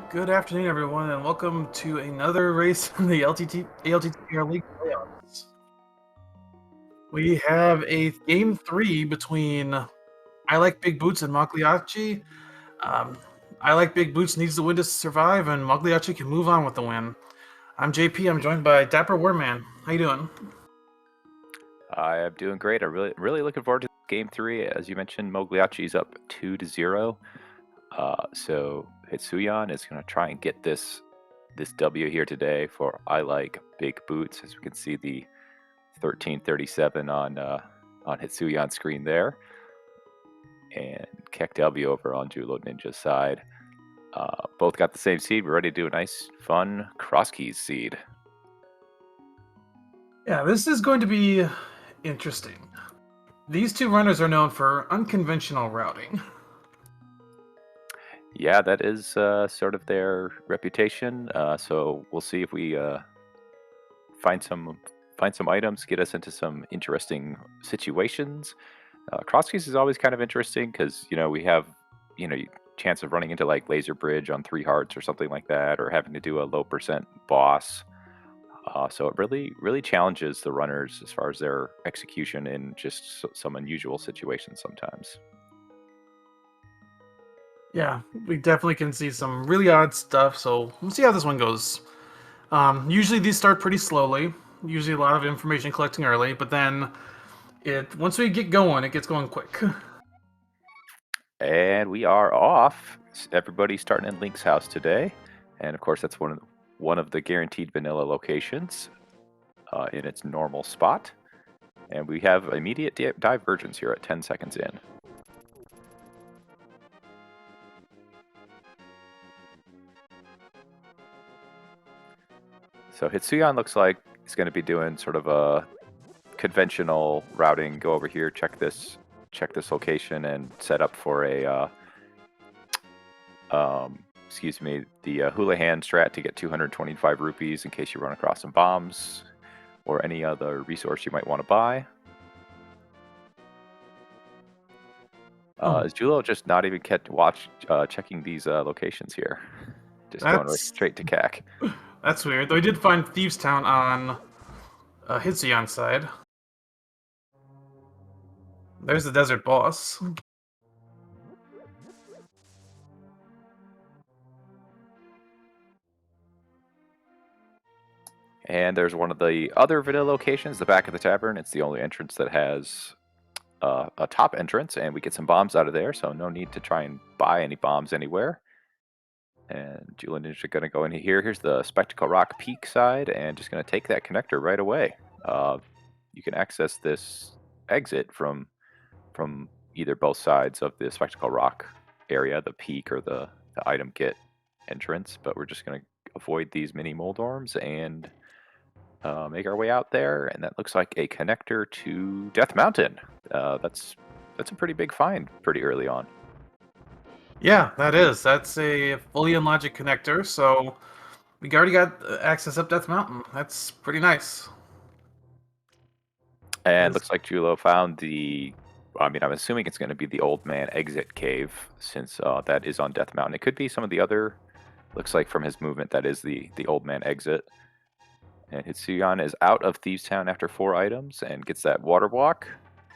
Good afternoon, everyone, and welcome to another race in the ALTTPR League playoffs. We have a game 3 between I Like Big Boots and Mogliacci. Um, I Like Big Boots needs the win to survive, and Mogliacci can move on with the win. I'm JP. I'm joined by Dapper Warman. How you doing? I am doing great. I'm really looking forward to game 3. As you mentioned, Mogliacci's up 2-0. So Hitsuyan is going to try and get this W here today for I Like Big Boots. As we can see, the 1337 on Hitsuyan's screen there, and Kek W over on Julo Ninja's side. Both got the same seed. We're ready to do a nice, fun cross keys seed. Yeah, this is going to be interesting. These two runners are known for unconventional routing. Yeah, that is sort of their reputation. So we'll see if we find some items, get us into some interesting situations. Cross keys is always kind of interesting because we have chance of running into like laser bridge on 3 hearts or something like that, or having to do a low percent boss. So it really challenges the runners as far as their execution in just some unusual situations sometimes. Yeah, we definitely can see some really odd stuff, so we'll see how this one goes. Usually these start pretty slowly. Usually a lot of information collecting early, but then once we get going, it gets going quick. And we are off. Everybody's starting in Link's house today, and of course that's one of the guaranteed vanilla locations in its normal spot. And we have immediate divergence here at 10 seconds in. So Hitsuyan looks like he's going to be doing sort of a conventional routing. Go over here, check this location, and set up for a excuse me, the Houlihan strat to get 225 rupees in case you run across some bombs or any other resource you might want to buy. Is Julo just not even checking these locations here? Just going right That's straight to CAC. that's weird. Though we did find Thieves Town on Hitsuyan's side. There's the desert boss. And there's one of the other vanilla locations, the back of the tavern. It's the only entrance that has a top entrance, and we get some bombs out of there, so no need to try and buy any bombs anywhere. And Julian is going to go in here. Here's the Spectacle Rock Peak side, and just going to take that connector right away. You can access this exit from either both sides of the Spectacle Rock area, the peak or the item kit entrance, but we're just going to avoid these mini Moldorms and make our way out there, and that looks like a connector to Death Mountain. That's a pretty big find pretty early on. Yeah, that is. That's a fully unlogic connector, so we already got access up Death Mountain. That's pretty nice. And looks like Julo found the, I mean, I'm assuming it's going to be the Old Man exit cave, since that is on Death Mountain. It could be some of the other, looks like from his movement, that is the Old Man exit. And Hitsuyan is out of Thieves Town after 4 items and gets that water walk,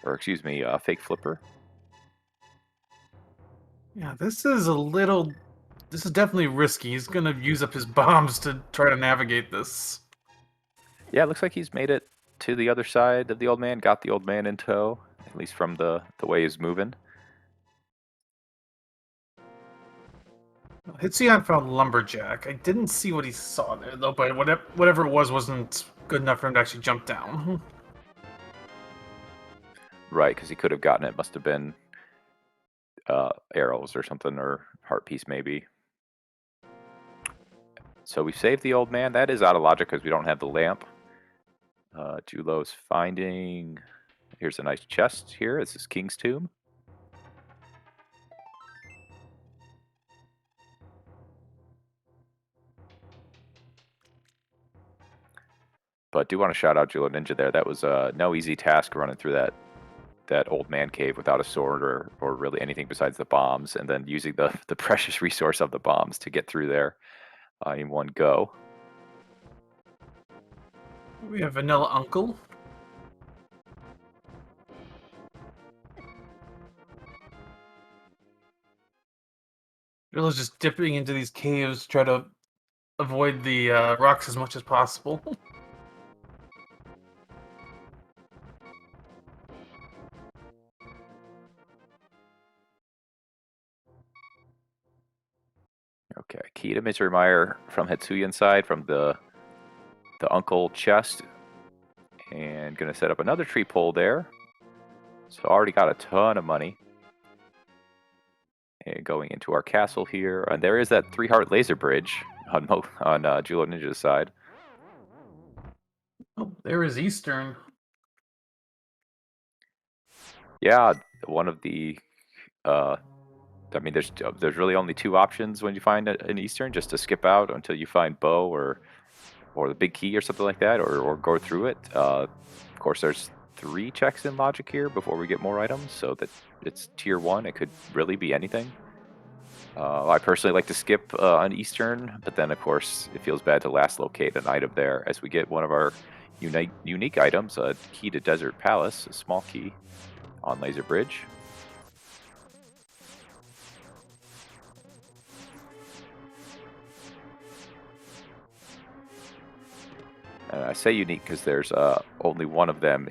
or excuse me, fake flipper. Yeah, this is definitely risky. He's gonna use up his bombs to try to navigate this. Yeah, it looks like he's made it to the other side of the Old Man, got the Old Man in tow, at least from the way he's moving. Hitsuyan found Lumberjack. I didn't see what he saw there, though, but whatever it was wasn't good enough for him to actually jump down. Right, because he could have gotten it. Must have been arrows or something, or heart piece maybe. So we saved the Old Man. That is out of logic because we don't have the lamp. Julo's finding... Here's a nice chest here. This is King's Tomb. But do want to shout out Julo Ninja there. That was no easy task running through that that old man cave without a sword or really anything besides the bombs, and then using the precious resource of the bombs to get through there in one go. We have Vanilla Uncle. Villa's just dipping into these caves, try to avoid the rocks as much as possible. Okay, key to Mire from Hetsuyan side from the uncle chest, and gonna set up another tree pole there. So already got a ton of money. And going into our castle here, and there is that 3-heart laser bridge on Julo Ninja's side. Oh, there is Eastern. Yeah, one of the. I mean, there's really only 2 options when you find an Eastern, just to skip out until you find Bow or the big key or something like that, or go through it. Of course, there's 3 checks in logic here before we get more items, so that it's tier 1. It could really be anything. I personally like to skip an Eastern, but then of course it feels bad to last locate an item there, as we get one of our unique items, a key to Desert Palace, a small key on Laser Bridge. I say unique because there's only one of them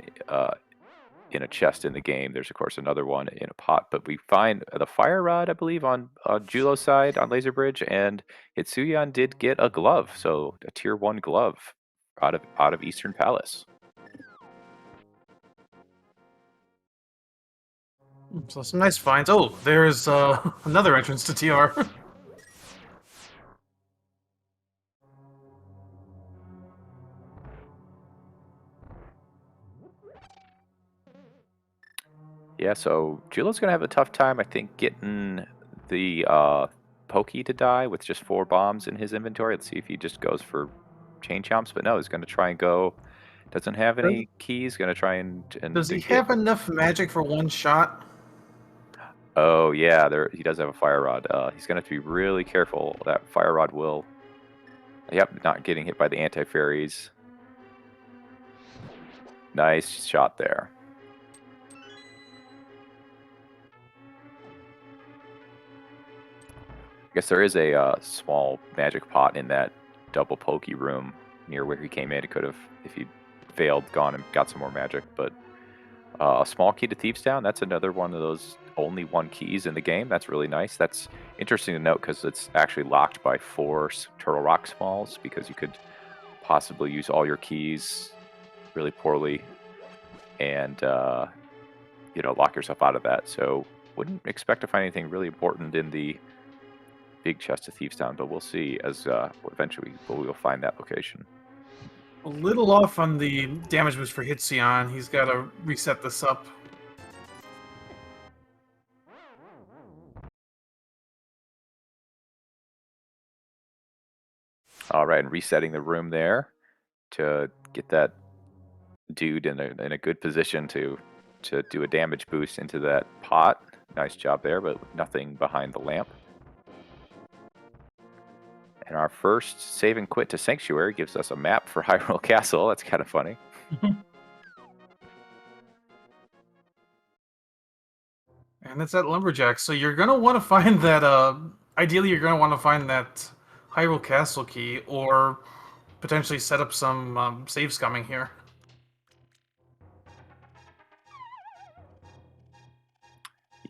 in a chest in the game. There's of course another one in a pot, but we find the fire rod, I believe, on Julo's side on Laser Bridge, and Hitsuyan did get a glove, so a tier 1 glove out of Eastern Palace. So some nice finds. Oh, there's another entrance to TR. Yeah, so Julo's gonna have a tough time, I think, getting the Pokey to die with just 4 bombs in his inventory. Let's see if he just goes for chain chomps, but no, he's gonna try and go. Doesn't have any keys. Gonna try and Does he get. have enough magic for one shot? Oh yeah, he does have a fire rod. He's gonna have to be really careful. That fire rod will. Yep, not getting hit by the anti-fairies. Nice shot there. I guess there is a small magic pot in that double pokey room near where he came in. He could have, if he failed, gone and got some more magic. But a small key to Thieves Town, that's another one of those only 1 keys in the game. That's really nice. That's interesting to note because it's actually locked by 4 Turtle Rock Smalls, because you could possibly use all your keys really poorly and lock yourself out of that. So wouldn't expect to find anything really important in the big chest of Thieves Town, but we'll see as eventually we'll find that location. A little off on the damage boost for Hitsuyan. He's got to reset this up. All right, and resetting the room there to get that dude in a good position to do a damage boost into that pot. Nice job there, but nothing behind the lamp. And our first save and quit to Sanctuary gives us a map for Hyrule Castle. That's kind of funny. And it's at Lumberjack, so you're gonna want to find that. Ideally, you're gonna want to find that Hyrule Castle key, or potentially set up some save scumming here.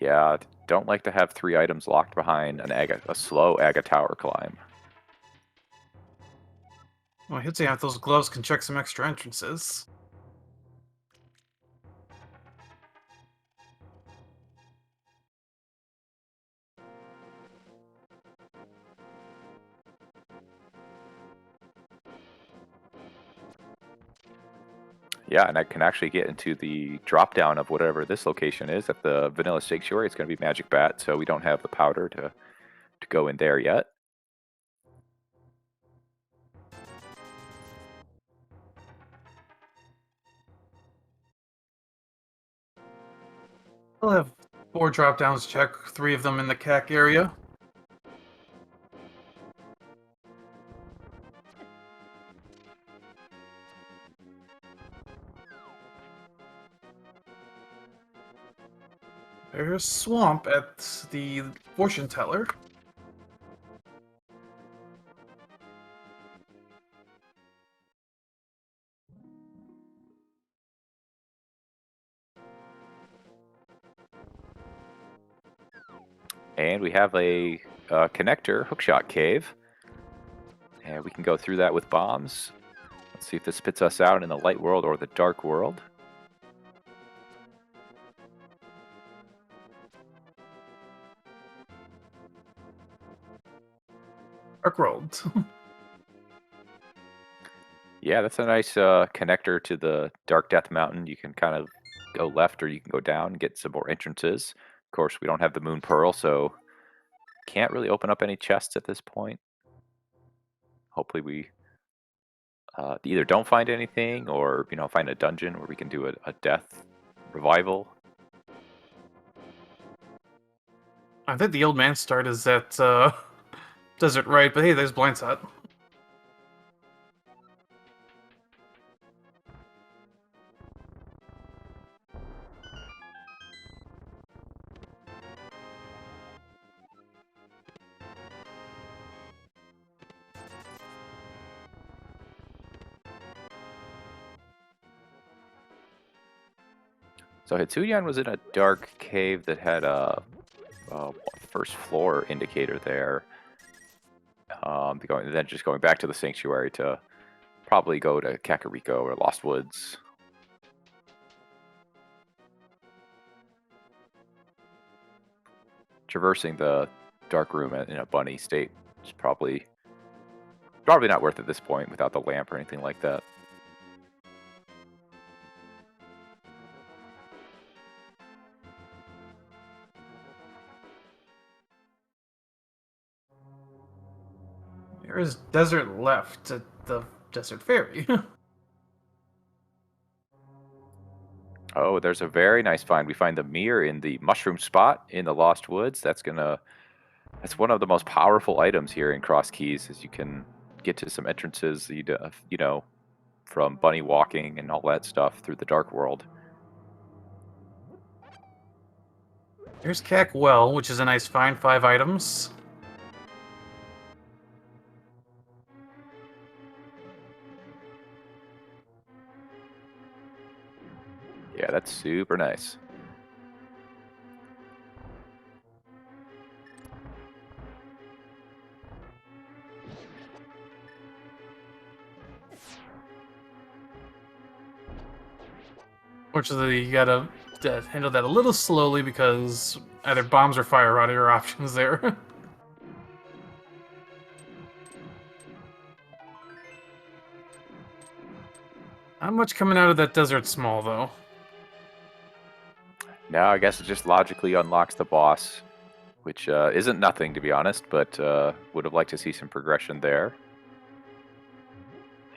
Yeah, don't like to have 3 items locked behind a slow Aga Tower climb. Well, Hitsuyan with those gloves can check some extra entrances. Yeah, and I can actually get into the drop down of whatever this location is at the Vanilla Sanctuary. It's going to be Magic Bat, so we don't have the powder to go in there yet. I'll have 4 drop downs check, 3 of them in the CAC area. There's Swamp at the fortune teller. And we have a connector, Hookshot Cave. And we can go through that with bombs. Let's see if this spits us out in the light world or the dark world. Dark world. Yeah, that's a nice connector to the Dark Death Mountain. You can kind of go left or you can go down and get some more entrances. Of course, we don't have the Moon Pearl, so can't really open up any chests at this point. Hopefully we either don't find anything or, find a dungeon where we can do a death revival. I think the old man start is at Desert Right, but hey, there's Blind Shot. So Hitsuyan was in a dark cave that had a first floor indicator there. Then just going back to the sanctuary to probably go to Kakariko or Lost Woods. Traversing the dark room in a bunny state is probably not worth it at this point without the lamp or anything like that. There is Desert left at the Desert Ferry. Oh, there's a very nice find. We find the Mire in the mushroom spot in the Lost Woods. That's one of the most powerful items here in Cross Keys, as you can get to some entrances, from bunny walking and all that stuff through the dark world. There's CAC Well, which is a nice find, 5 items. Yeah, that's super nice. Fortunately, you gotta handle that a little slowly because either bombs or fire rod are your options there. Not much coming out of that Desert Small, though. Now I guess it just logically unlocks the boss, which isn't nothing to be honest, but would have liked to see some progression there.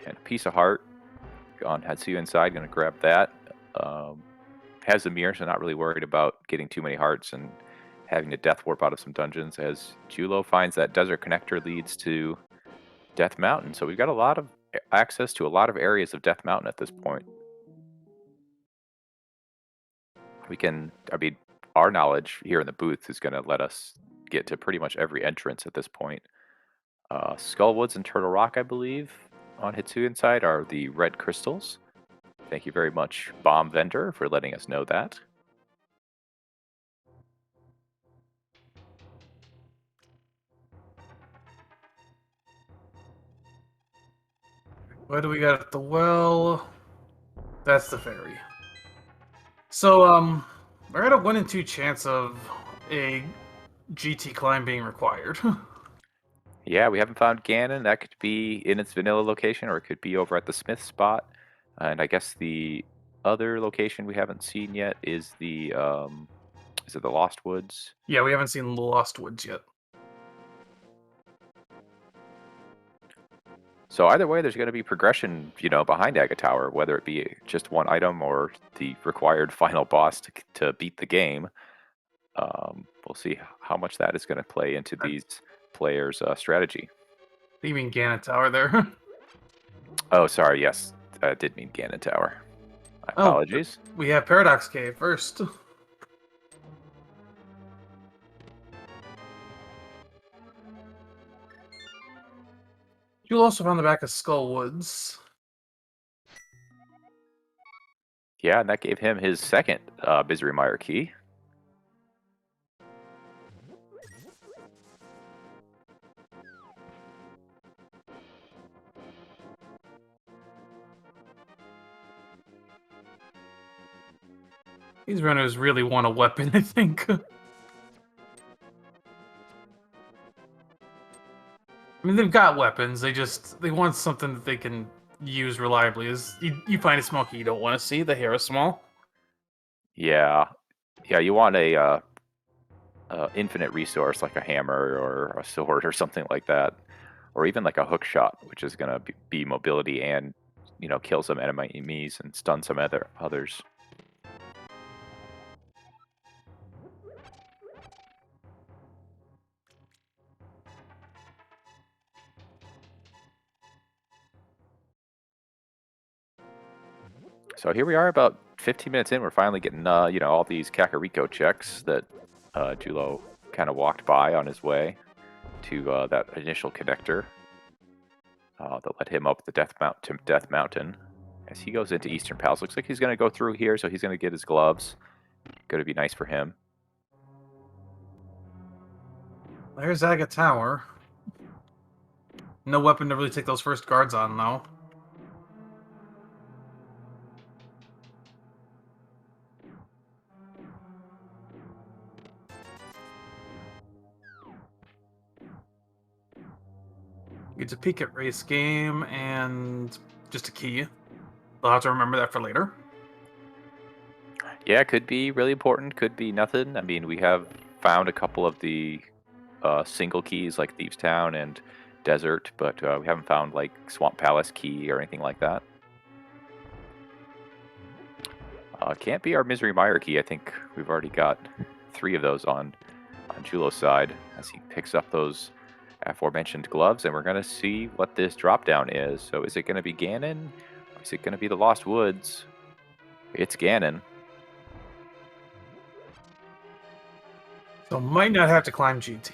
And a piece of heart on Hatsuyu inside, gonna grab that. Has the mirror, so not really worried about getting too many hearts and having to death warp out of some dungeons, as Julo finds that desert connector leads to Death Mountain. So we've got a lot of access to a lot of areas of Death Mountain at this point. Our knowledge here in the booth is going to let us get to pretty much every entrance at this point. Skullwoods and Turtle Rock, I believe, on Hitsu inside are the red crystals. Thank you very much, Bomb Vendor, for letting us know that. What do we got at the well? That's the ferry. So, we're at a 1 in 2 chance of a GT climb being required. Yeah, we haven't found Ganon. That could be in its vanilla location, or it could be over at the Smith spot. And I guess the other location we haven't seen yet is is it the Lost Woods? Yeah, we haven't seen the Lost Woods yet. So either way, there's going to be progression, behind Aga Tower, whether it be just one item or the required final boss to beat the game. We'll see how much that is going to play into these players' strategy. You mean Aga Tower there? Oh, sorry. Yes, I did mean Ganon Tower. My Oh, apologies. we have Paradox Cave first. You'll also found the back of Skull Woods. Yeah, and that gave him his second Misery Mire key. These runners really want a weapon, I think. I mean, they've got weapons. They want something that they can use reliably. Is you find a smoky you don't want to see, the Hera small. Yeah, you want a infinite resource like a hammer or a sword or something like that, or even like a Hookshot, which is going to be mobility and kill some enemies and stun some others. So here we are, about 15 minutes in. We're finally getting all these Kakariko checks that Julo kind of walked by on his way to that initial connector that led him up the Death Mountain. As he goes into Eastern Palace, looks like he's going to go through here, so he's going to get his gloves. Going to be nice for him. There's Aga Tower. No weapon to really take those first guards on, though. It's a peek at race game and just a key. I'll have to remember that for later. Yeah, it could be really important, could be nothing. I mean, we have found a couple of the single keys like Thieves Town and Desert, but we haven't found like Swamp Palace key or anything like that. Can't be our Misery Mire key. I think we've already got 3 of those on Julo's side as he picks up those aforementioned gloves, and we're going to see what this drop down is. So is it going to be Ganon, or is it going to be the Lost Woods? It's Ganon. So might not have to climb GT.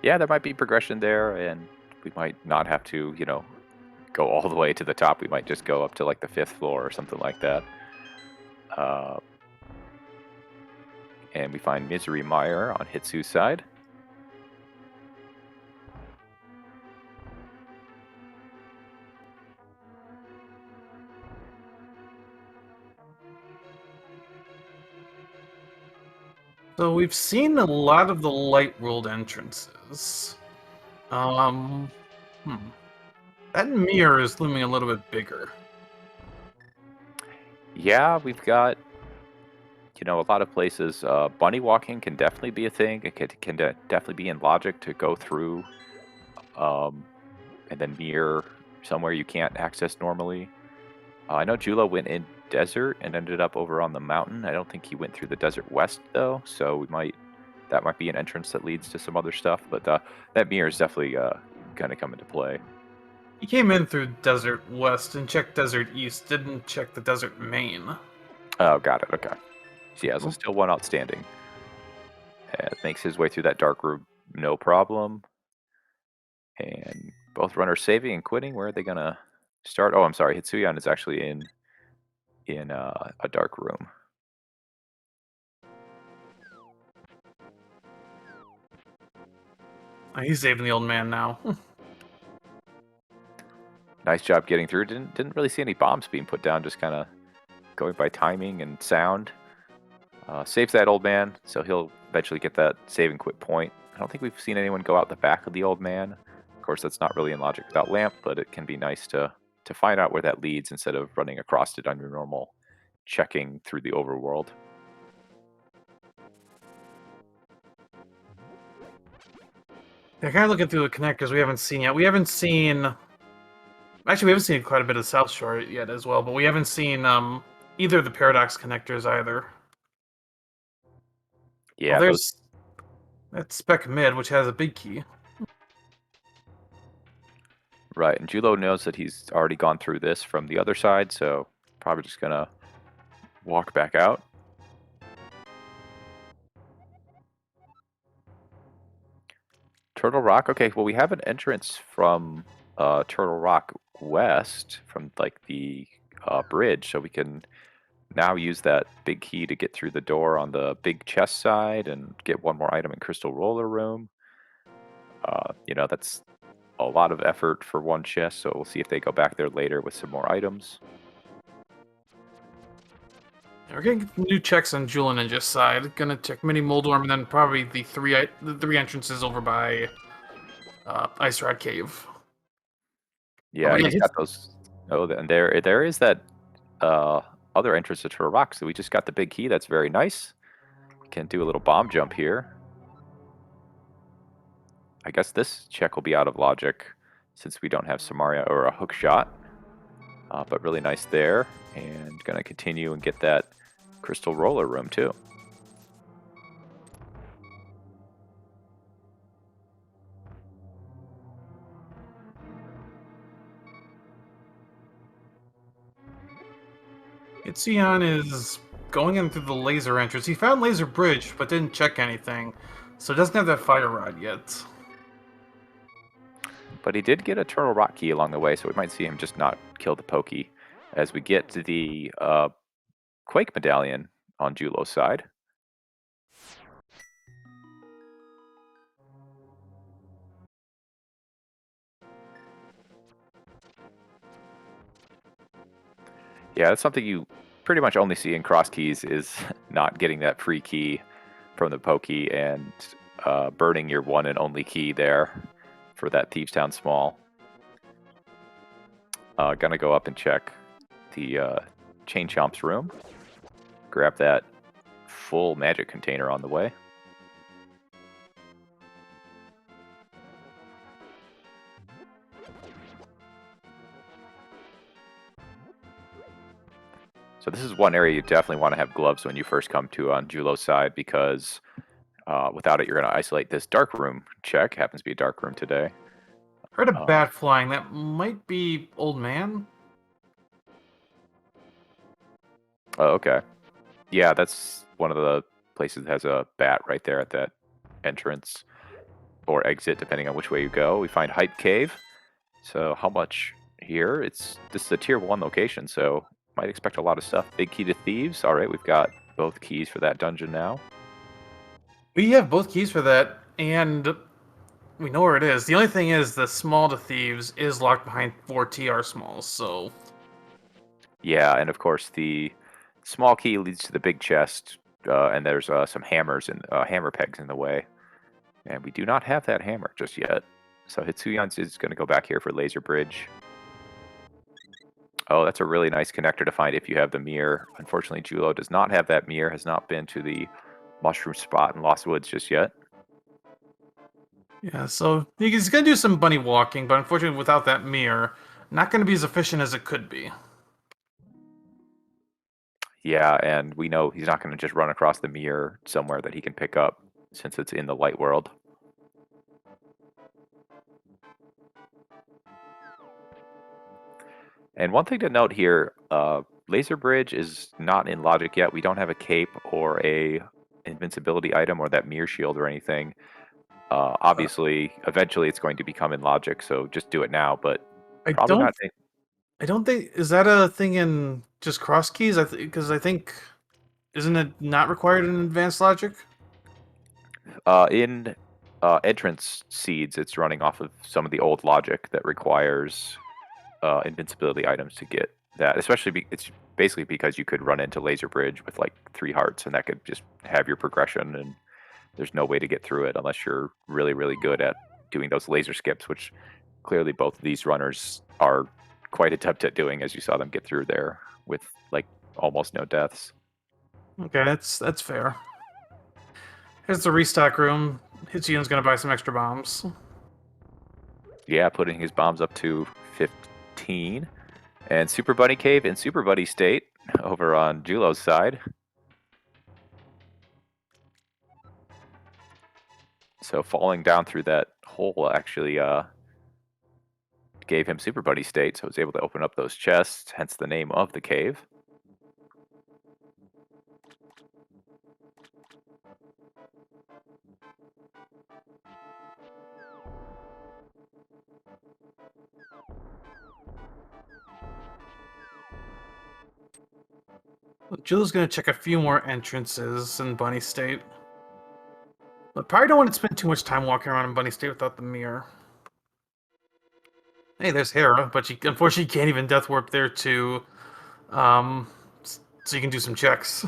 Yeah, there might be progression there, and we might not have to, go all the way to the top. We might just go up to like the 5th floor or something like that. And we find Misery Mire on Hitsu's side. So we've seen a lot of the light world entrances. Hmm. That mirror is looming a little bit bigger. Yeah, we've got, a lot of places. Bunny walking can definitely be a thing. It can definitely be in logic to go through and then mirror somewhere you can't access normally. I know Julo went in desert and ended up over on the mountain. I don't think he went through the desert west though, so that might be an entrance that leads to some other stuff. But that mirror is definitely going to come into play. He came in through Desert West and checked Desert East, didn't check the Desert Main. Oh, got it. Okay. So yeah, so still one outstanding. Makes his way through that dark room, no problem. And both runners saving and quitting. Where are they gonna start? Oh, I'm sorry. Hitsuyan is actually in a dark room. He's saving the old man now. Nice job getting through. Didn't really see any bombs being put down. Just kind of going by timing and sound. Saves that old man, so he'll eventually get that save and quit point. I don't think we've seen anyone go out the back of the old man. Of course, that's not really in logic without lamp, but it can be nice to find out where that leads instead of running across it on your normal checking through the overworld. They're kind of looking through the connectors we haven't seen yet. We haven't seen... Actually, we haven't seen quite a bit of South Shore yet as well, but we haven't seen either of the Paradox connectors either. Yeah, Well, those. there's that Spec Mid, which has a big key. Right, and Julo knows that he's already gone through this from the other side, so probably just gonna walk back out. Turtle Rock. Okay, well we have an entrance from Turtle Rock west from like the bridge, so we can now use that big key to get through the door on the big chest side and get one more item in Crystal Roller Room. You know, that's a lot of effort for one chest, so we'll see if they go back there later with some more items. We're getting new checks on Jewel Ninja's side. Gonna check Mini Moldorm and then probably the three entrances over by Ice Rod Cave. Yeah, yeah, he's got those. Oh, and there is that other entrance to Turtle Rock. So we just got the big key. That's very nice. Can do a little bomb jump here. I guess this check will be out of logic since we don't have Samaria or a Hookshot. But really nice there. And going to continue and get that Crystal Roller Room too. Itzion is going in through the laser entrance. He found Laser Bridge, but didn't check anything. So it doesn't have that Fire Rod yet. But he did get a Turtle Rock key along the way, so we might see him just not kill the Pokey as we get to the Quake medallion on Julo's side. Yeah, that's something you pretty much only see in cross keys is not getting that free key from the Pokey and burning your one and only key there for that Thieves Town small. Gonna go up and check the Chain Chomp's room. Grab that full magic container on the way. So this is one area you definitely want to have gloves when you first come to on Julo's side because without it, you're going to isolate this dark room check. Happens to be a dark room today. Heard a bat flying. That might be Old Man. Oh, okay. Yeah, that's one of the places that has a bat right there at that entrance or exit, depending on which way you go. We find Hype Cave. So how much here? This is a tier 1 location, so might expect a lot of stuff. Big key to Thieves. All right, we've got both keys for that dungeon now. We have both keys for that, and we know where it is. The only thing is the small to Thieves is locked behind 4 TR smalls, so... Yeah, and of course the small key leads to the big chest, and there's some hammers and hammer pegs in the way. And we do not have that hammer just yet. So Hitsuyan's is going to go back here for Laser Bridge. Oh, that's a really nice connector to find if you have the Mire. Unfortunately, Julo does not have that Mire, has not been to the mushroom spot in Lost Woods just yet. Yeah, so he's going to do some bunny walking, but unfortunately without that Mire, not going to be as efficient as it could be. Yeah, and we know he's not going to just run across the Mire somewhere that he can pick up since it's in the light world. And one thing to note here, Laser Bridge is not in logic yet. We don't have a cape or a invincibility item or that Mire shield or anything. Obviously, eventually it's going to become in logic, so just do it now, but I probably not. I don't think... Is that a thing in just cross keys? Because I think... Isn't it not required in advanced logic? In entrance seeds, it's running off of some of the old logic that requires invincibility items to get that. Especially, it's basically because you could run into Laser Bridge with like 3 hearts, and that could just have your progression, and there's no way to get through it unless you're really, really good at doing those laser skips, which clearly both of these runners are quite adept at doing, as you saw them get through there with like almost no deaths. Okay, that's fair. Here's the restock room. Hitsuyan's gonna buy some extra bombs. Yeah, putting his bombs up to 15. And Super Bunny Cave in Super Buddy State over on Julo's side. So falling down through that hole actually gave him Super Buddy State, so he was able to open up those chests, hence the name of the cave. Julo's gonna check a few more entrances in Bunny State. But probably don't want to spend too much time walking around in Bunny State without the mirror. Hey, there's Hera, but she unfortunately can't even death warp there too. So you can do some checks.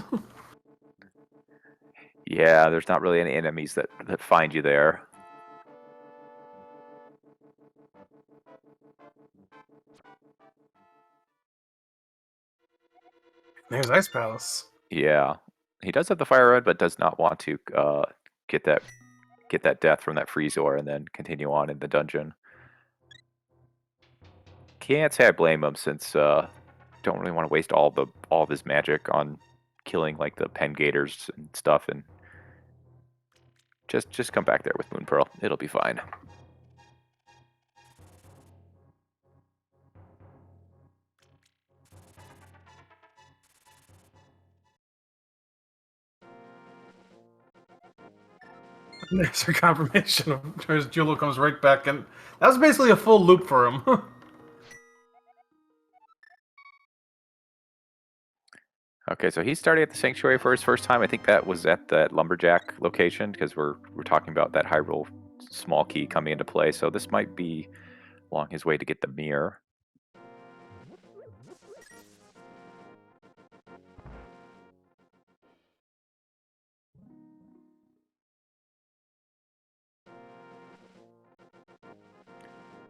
Yeah, there's not really any enemies that find you there. There's Ice Palace. Yeah, he does have the fire red, but does not want to get that death from that freeze ore and then continue on in the dungeon. Can't say I blame him, since don't really want to waste all of his magic on killing like the pen gators and stuff, and just come back there with Moon Pearl. It'll be fine. There's her confirmation of Julo comes right back, and that was basically a full loop for him. Okay, so he's starting at the Sanctuary for his first time. I think that was at that Lumberjack location, because we're talking about that Hyrule small key coming into play. So this might be along his way to get the Mire.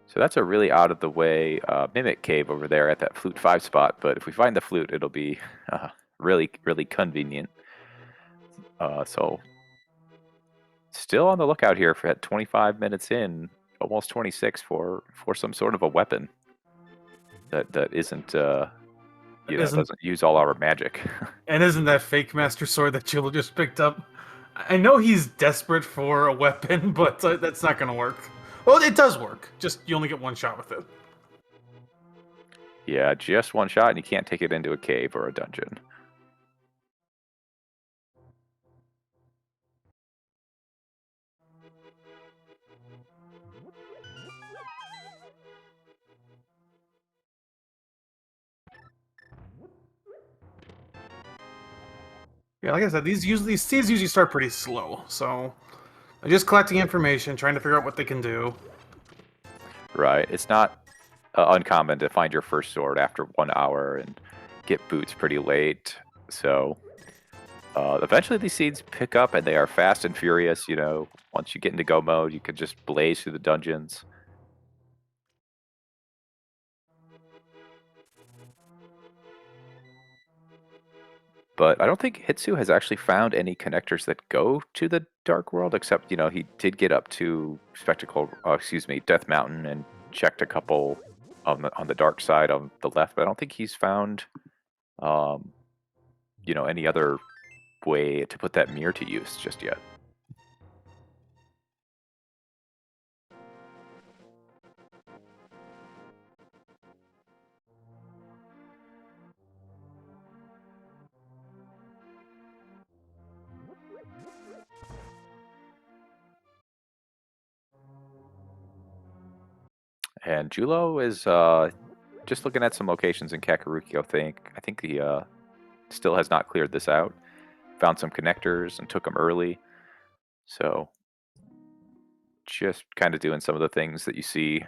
So that's a really out of the way Mimic Cave over there at that Flute 5 spot. But if we find the Flute, it'll be really, really convenient. So still on the lookout here for at 25 minutes in, almost 26, for some sort of a weapon that isn't doesn't use all our magic. And isn't that fake Master Sword that Julo just picked up? I know he's desperate for a weapon, but that's not going to work. Well, it does work. Just you only get one shot with it. Yeah, just one shot, and you can't take it into a cave or a dungeon. Yeah, like I said, these seeds usually start pretty slow, so I'm just collecting information, trying to figure out what they can do. Right. It's not uncommon to find your first sword after 1 hour and get boots pretty late. So eventually these seeds pick up, and they are fast and furious. Once you get into go mode, you can just blaze through the dungeons. But I don't think Hitsu has actually found any connectors that go to the Dark World, except, he did get up to Death Mountain and checked a couple on the dark side on the left, but I don't think he's found, any other way to put that mirror to use just yet. And Julo is just looking at some locations in Kakariko. I think he still has not cleared this out. Found some connectors and took them early. So just kind of doing some of the things that you see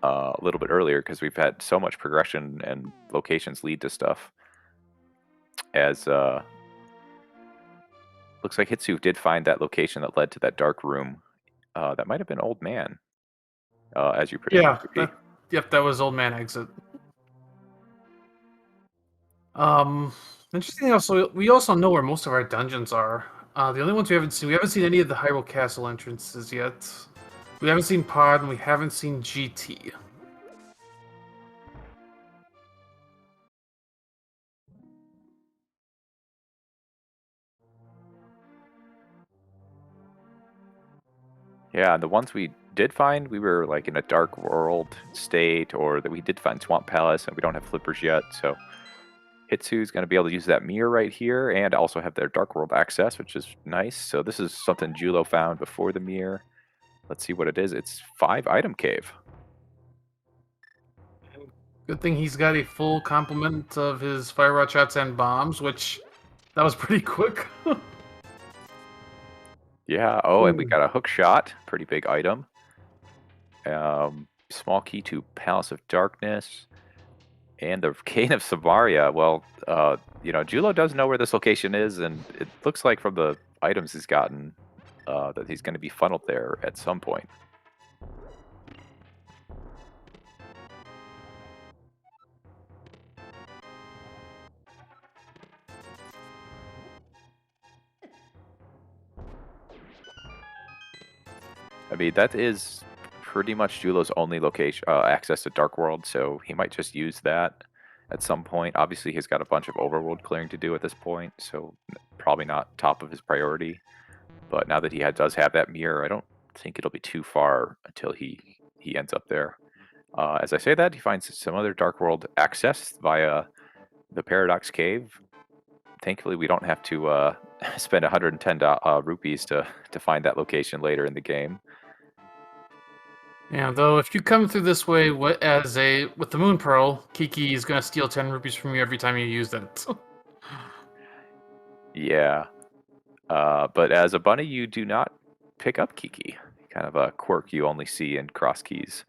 a little bit earlier, because we've had so much progression and locations lead to stuff. As looks like Hitsu did find that location that led to that dark room. That might have been Old Man, as you predicted. Yeah, that was Old Man Exit. Interesting. Also, we also know where most of our dungeons are. The only ones we haven't seen any of the Hyrule Castle entrances yet. We haven't seen Pod, and we haven't seen GT. Yeah, the ones we did find, we were like in a dark world state, or that we did find Swamp Palace, and we don't have flippers yet, so Hitsu's going to be able to use that mirror right here, and also have their dark world access, which is nice. So this is something Julo found before the mirror. Let's see what it is. It's 5 item cave. Good thing he's got a full complement of his fire rod shots and bombs, which that was pretty quick. Yeah. Oh, and we Ooh. got a hook shot. Pretty big item. Small key to Palace of Darkness. And the Cane of Samaria. Well, Julo does know where this location is, and it looks like from the items he's gotten that he's going to be funneled there at some point. I mean, that is pretty much Julo's only location access to Dark World, so he might just use that at some point. Obviously, he's got a bunch of overworld clearing to do at this point, so probably not top of his priority. But now that he does have that mirror, I don't think it'll be too far until he ends up there. As I say that, he finds some other Dark World access via the Paradox Cave. Thankfully, we don't have to spend 110 rupees to find that location later in the game. Yeah, though if you come through this way with the Moon Pearl, Kiki is gonna steal 10 rupees from you every time you use it. Yeah. But as a bunny, you do not pick up Kiki. Kind of a quirk you only see in cross keys.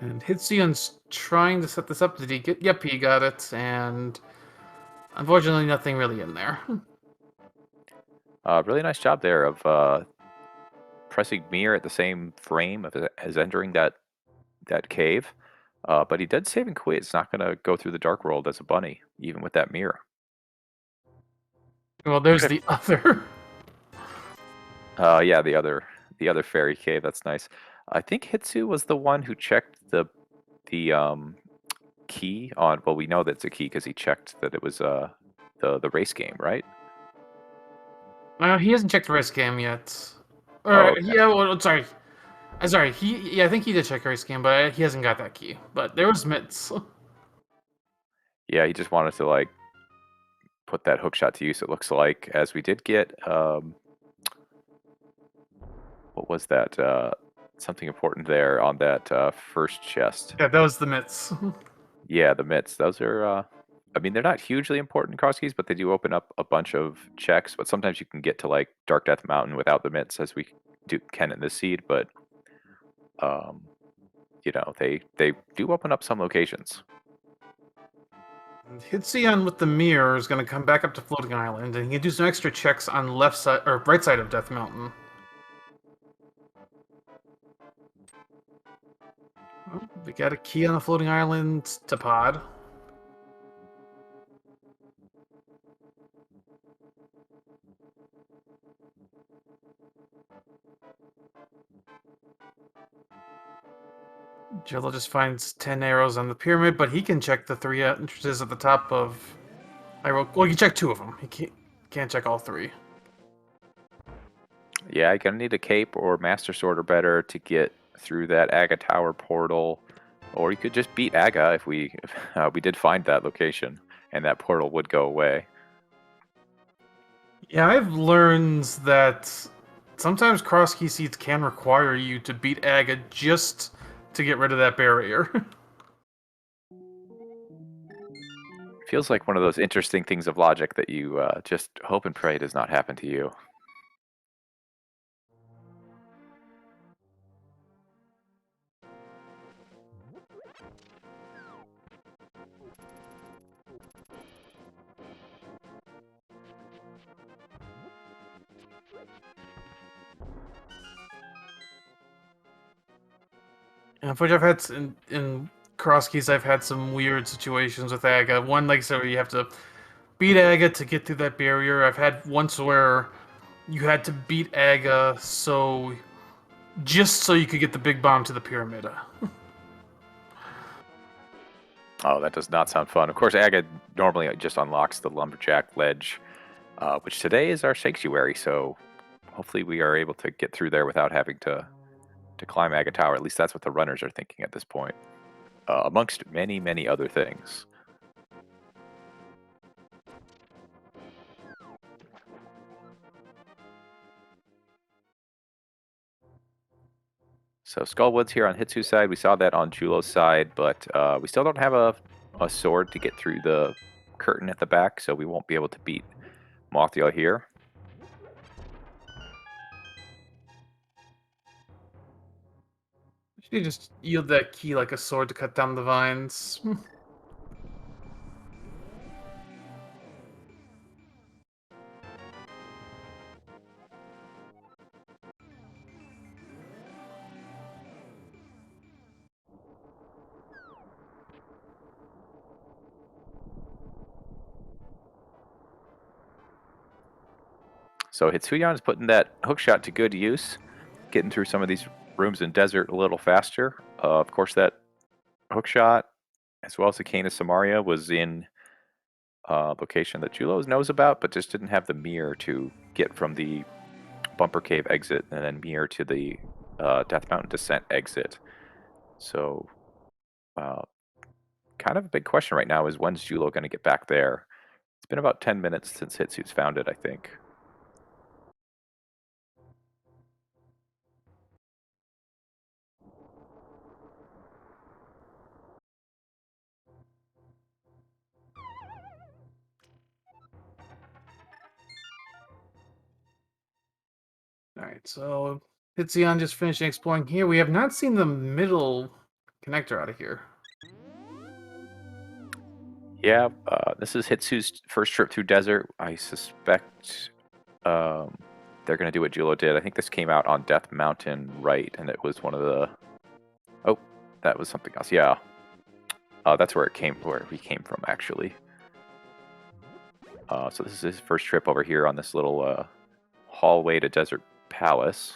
And Hitsion's trying to set this up. Did he get? Yep, he got it. And unfortunately, nothing really in there. Really nice job there of pressing Mire at the same frame as entering that cave. But he did save and quit. It's not going to go through the Dark World as a bunny, even with that mirror. Well, there's the other. Yeah, the other fairy cave. That's nice. I think Hitsu was the one who checked the key on. Well, we know that it's a key because he checked that it was the race game, right? He hasn't checked the race game yet. Or Oh, okay. yeah, well, sorry. Sorry. I think he did check race game, but he hasn't got that key. But there was mitts. Yeah, he just wanted to like put that hook shot to use. It looks like, as we did get what was that? Something important there on that first chest. Yeah, that was the mitts. Yeah, the mitts. Those are. I mean, they're not hugely important cross keys, but they do open up a bunch of checks. But sometimes you can get to like Dark Death Mountain without the mitts, as we can in this seed. But they do open up some locations. Hitsion with the mirror is going to come back up to Floating Island, and he can do some extra checks on left side or right side of Death Mountain. Oh, we got a key on the Floating Island to Pod. Jello just finds 10 arrows on the pyramid, but he can check the 3 entrances at the top of Hyrule. Well, he can check 2 of them. He can't check all 3. Yeah, you're gonna need a cape or master sword or better to get through that Aga Tower portal, or you could just beat Aga if we did find that location and that portal would go away. Yeah, I've learned that sometimes cross key seeds can require you to beat Aga just to get rid of that barrier. Feels like one of those interesting things of logic that you just hope and pray does not happen to you. And which I've had in cross keys, I've had some weird situations with Aga. One, like so, you have to beat Aga to get through that barrier. I've had once where you had to beat Aga just so you could get the big bomb to the pyramid. Oh, that does not sound fun. Of course, Aga normally just unlocks the Lumberjack ledge, which today is our sanctuary, so hopefully we are able to get through there without having to climb Aga Tower. At least that's what the runners are thinking at this point, amongst many, many other things. So Skullwood's here on Hitsu's side. We saw that on Julo's side, but we still don't have a sword to get through the curtain at the back, so we won't be able to beat Mothula here. You just yield that key like a sword to cut down the vines. So Hitsuyan is putting that hookshot to good use, getting through some of these rooms in desert a little faster. Of course, that hookshot, as well as the Cane of Samaria, was in a location that Julo knows about, but just didn't have the mirror to get from the Bumper Cave exit and then mirror to the Death Mountain Descent exit. So, kind of a big question right now is when's Julo going to get back there? It's been about 10 minutes since Hitsu's found it, I think. Alright, so Hitzion just finishing exploring here. We have not seen the middle connector out of here. Yeah, this is Hitsu's first trip through desert. I suspect they're going to do what Julo did. I think this came out on Death Mountain right, and it was one of the... Oh, that was something else. Yeah. That's where we came from, actually. So this is his first trip over here on this little hallway to Desert Palace.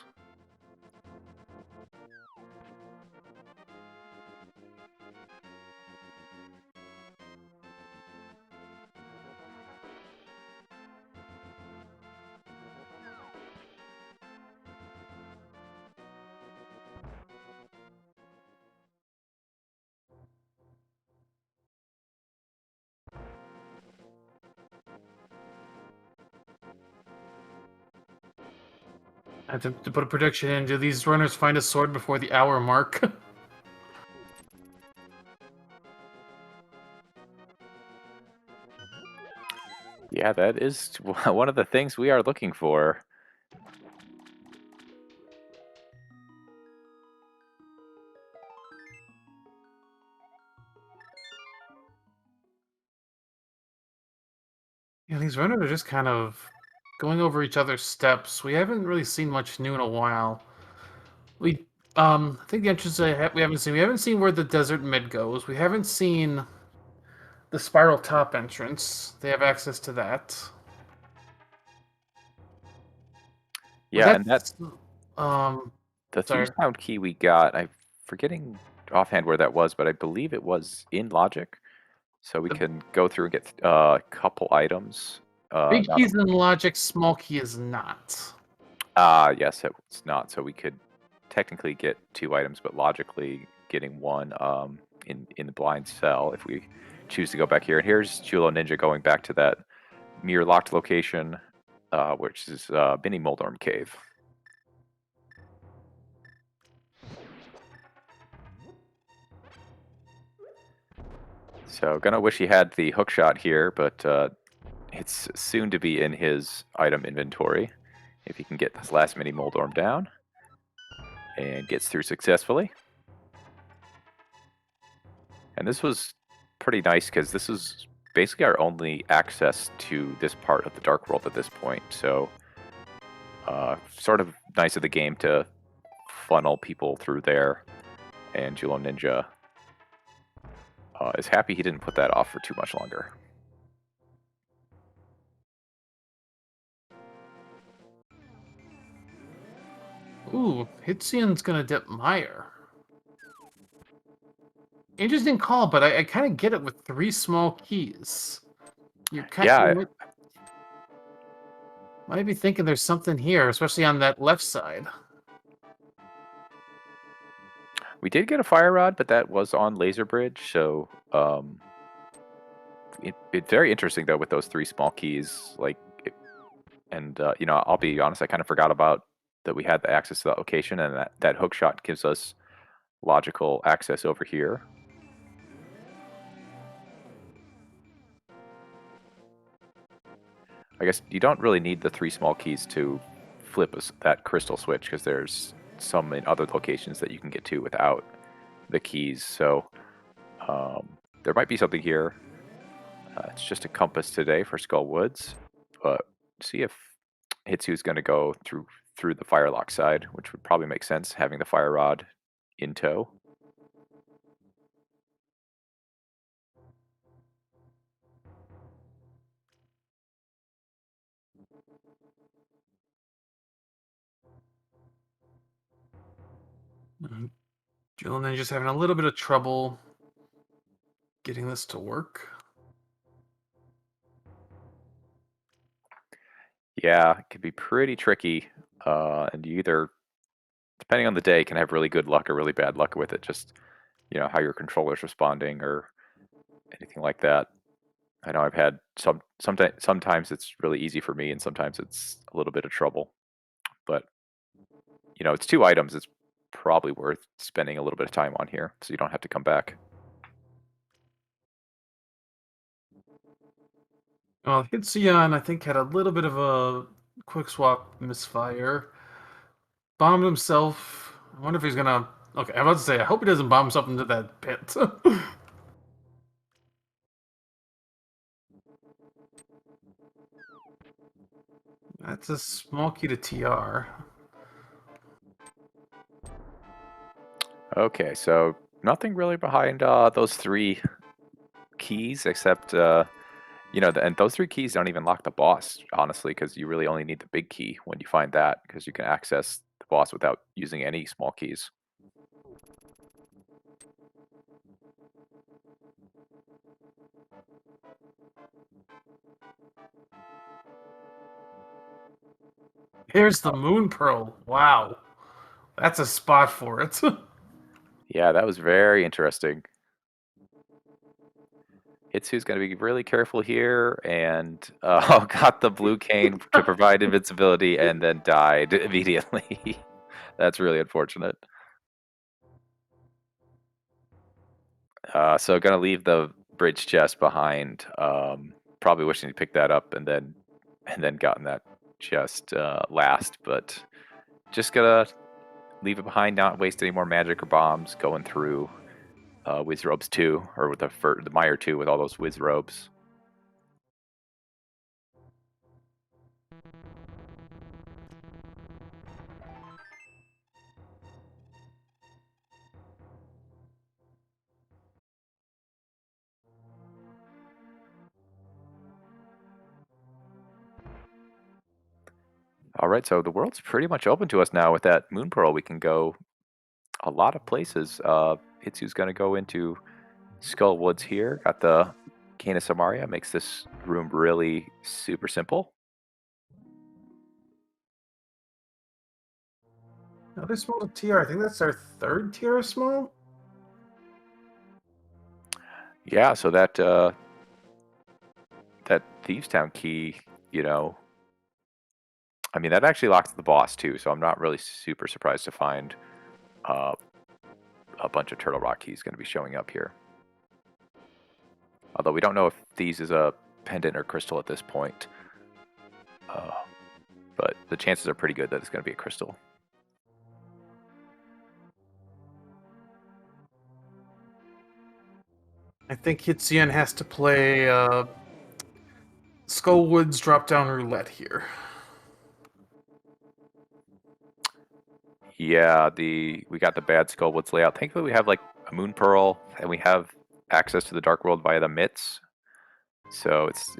I have to put a prediction in. Do these runners find a sword before the hour mark? Yeah, that is one of the things we are looking for. Yeah, these runners are just kind of going over each other's steps. We haven't really seen much new in a while. I think the entrance we haven't seen where the desert mid goes. We haven't seen the spiral top entrance. They have access to that. Yeah, and that Um, the sorry. Thieves Town key we got, I'm forgetting offhand where that was, but I believe it was in Logic. So we The can go through and get a couple items. big Not key is in logic, small key is not. yes, it's not. So we could technically get 2 items, but logically getting one in the blind cell if we choose to go back here. And here's Chulo Ninja going back to that mirror locked location, which is Mini Moldorm Cave. So gonna wish he had the hookshot here, but it's soon to be in his item inventory if he can get this last Mini Moldorm down. And gets through successfully. And this was pretty nice because this is basically our only access to this part of the Dark World at this point. So sort of nice of the game to funnel people through there. And Julo Ninja is happy he didn't put that off for too much longer. Ooh, Hitzian's gonna dip Mire. Interesting call, but I kind of get it with 3 small keys. You Yeah, might be thinking there's something here, especially on that left side. we did get a fire rod, but that was on Laser Bridge, so it's very interesting though with those 3 small keys. You know, I'll be honest, I kind of forgot about that we had the access to that location, and that hookshot gives us logical access over here. I guess you don't really need the 3 small keys to flip that crystal switch, because there's some in other locations that you can get to without the keys. So there might be something here. It's just a compass today for Skull Woods, but see if Hitsu's going to go through the firelock side, which would probably make sense, having the fire rod in tow. Julian just having a little bit of trouble getting this to work. Yeah, it could be pretty tricky, and you either, depending on the day, can have really good luck or really bad luck with it. Just, you know, how your controller's responding or anything like that. I know I've had sometimes it's really easy for me, and sometimes it's a little bit of trouble. But you know, it's 2 items. It's probably worth spending a little bit of time on here, so you don't have to come back. Well, Hitzian, I think, had a little bit of a quick swap misfire. Bombed himself. I wonder if he's gonna. Okay, I'm about to say, I hope he doesn't bomb himself into that pit. That's a small key to TR. Okay, so nothing really behind those 3 keys, except you know, and those 3 keys don't even lock the boss, honestly, because you really only need the big key when you find that, because you can access the boss without using any small keys. Here's the Moon Pearl. Wow. That's a spot for it. Yeah, that was very interesting. Hitsu's going to be really careful here, and got the blue cane to provide invincibility, and then died immediately. That's really unfortunate. So going to leave the bridge chest behind. Probably wishing he picked that up and then gotten that chest last, but just gonna leave it behind, not waste any more magic or bombs going through Wiz Robes 2, or with the Mire 2 with all those Wiz Robes. All right, so the world's pretty much open to us now with that Moon Pearl. We can go a lot of places. Hitsu's going to go into Skull Woods here. Got the Cane of Samaria. Makes this room really super simple. Another small to TR. I think that's our 3rd TR small. Yeah, so that Thieves Town key, you know, I mean, that actually locks the boss too, so I'm not really super surprised to find a bunch of Turtle Rock keys going to be showing up here. Although we don't know if these is a pendant or crystal at this point. But the chances are pretty good that it's going to be a crystal. I think Hitzian has to play Skullwoods drop down roulette here. Yeah, we got the bad Skullwoods layout. Thankfully, we have like a Moon Pearl, and we have access to the Dark World via the mitts. So it's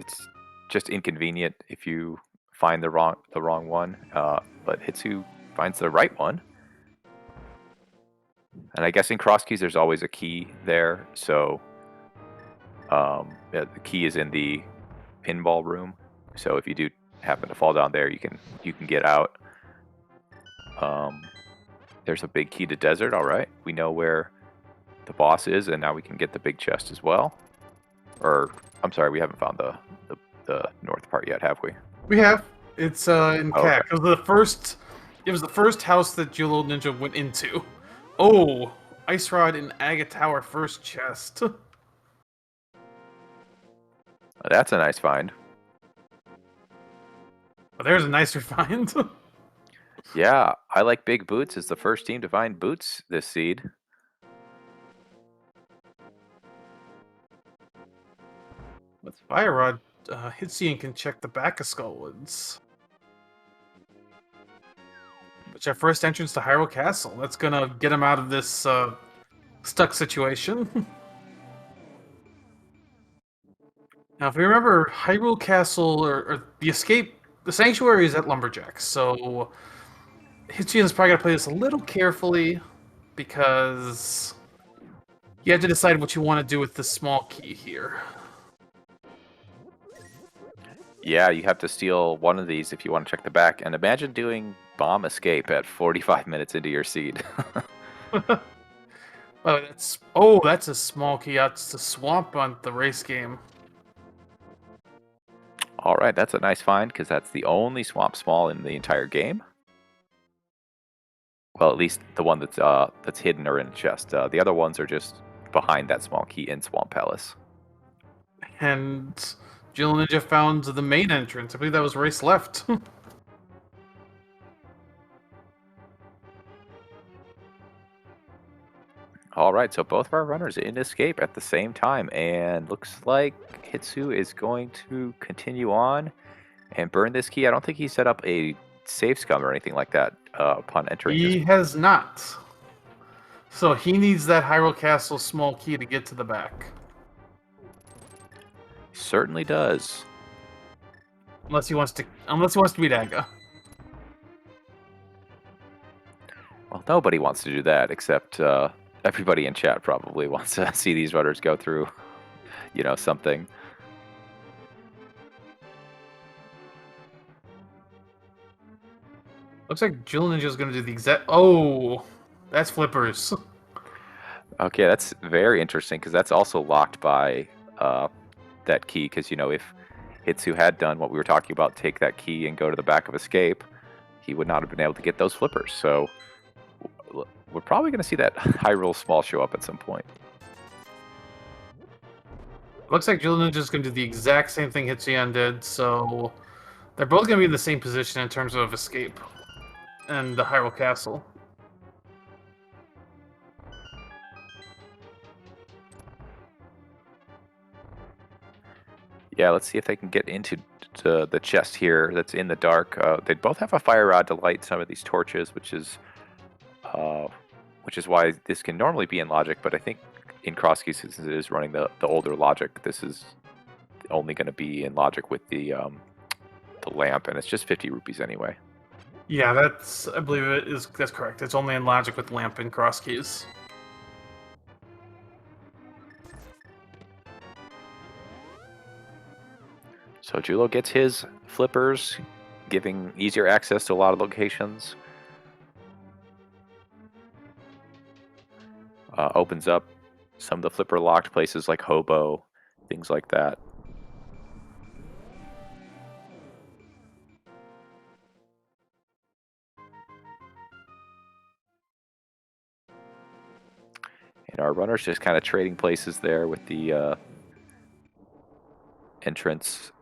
just inconvenient if you find the wrong one. But Hitsu finds the right one. And I guess in cross keys, there's always a key there. So yeah, the key is in the pinball room. So if you do happen to fall down there, you can get out. There's a big key to desert. All right, we know where the boss is, and now we can get the big chest as well. Or I'm sorry, we haven't found the north part yet, have we? We have. It's in Oh, okay. CAC. It was the first house that Jewel Ninja went into. Oh, Ice Rod in Aga Tower first chest. That's a nice find. But there's a nicer find. Yeah, I Like Big Boots is the first team to find boots this seed. With Fire Rod, Hitsian can check the back of Skullwoods. Which our first entrance to Hyrule Castle. That's gonna get him out of this stuck situation. Now, if you remember, Hyrule Castle, or the escape, the sanctuary is at Lumberjack, so Hichien's probably got to play this a little carefully, because you have to decide what you want to do with this small key here. Yeah, you have to steal one of these if you want to check the back. And imagine doing bomb escape at 45 minutes into your seed. That's a small key. That's the swamp on the race game. All right, that's a nice find because that's the only swamp small in the entire game. Well, at least the one that's hidden or in a chest. The other ones are just behind that small key in Swamp Palace. And Jill Ninja found the main entrance. I believe that was race left. All right, so both of our runners in escape at the same time, and looks like Hitsu is going to continue on and burn this key. I don't think he set up a save scum or anything like that upon entering He has not. So he needs that Hyrule Castle small key to get to the back. Certainly does. Unless he wants to beat Aga. Well, nobody wants to do that except everybody in chat probably wants to see these runners go through, something. Looks like Jill Ninja's gonna do the exact. Oh, that's flippers. Okay, that's very interesting because that's also locked by that key. Because if Hitsu had done what we were talking about, take that key and go to the back of escape, he would not have been able to get those flippers. So we're probably going to see that Hyrule Small show up at some point. Looks like Jill Ninja's gonna do the exact same thing Hitsuyan did. So they're both gonna be in the same position in terms of escape and the Hyrule Castle. Yeah, let's see if they can get into the chest here that's in the dark. They both have a fire rod to light some of these torches, which is why this can normally be in logic, but I think in cross keys, since it is running the older logic, this is only going to be in logic with the lamp, and it's just 50 rupees anyway. Yeah, I believe that's correct. It's only in logic with lamp and cross keys. So Julo gets his flippers, giving easier access to a lot of locations. Opens up some of the flipper locked places like Hobo, things like that. And our runners just kind of trading places there with the entrance.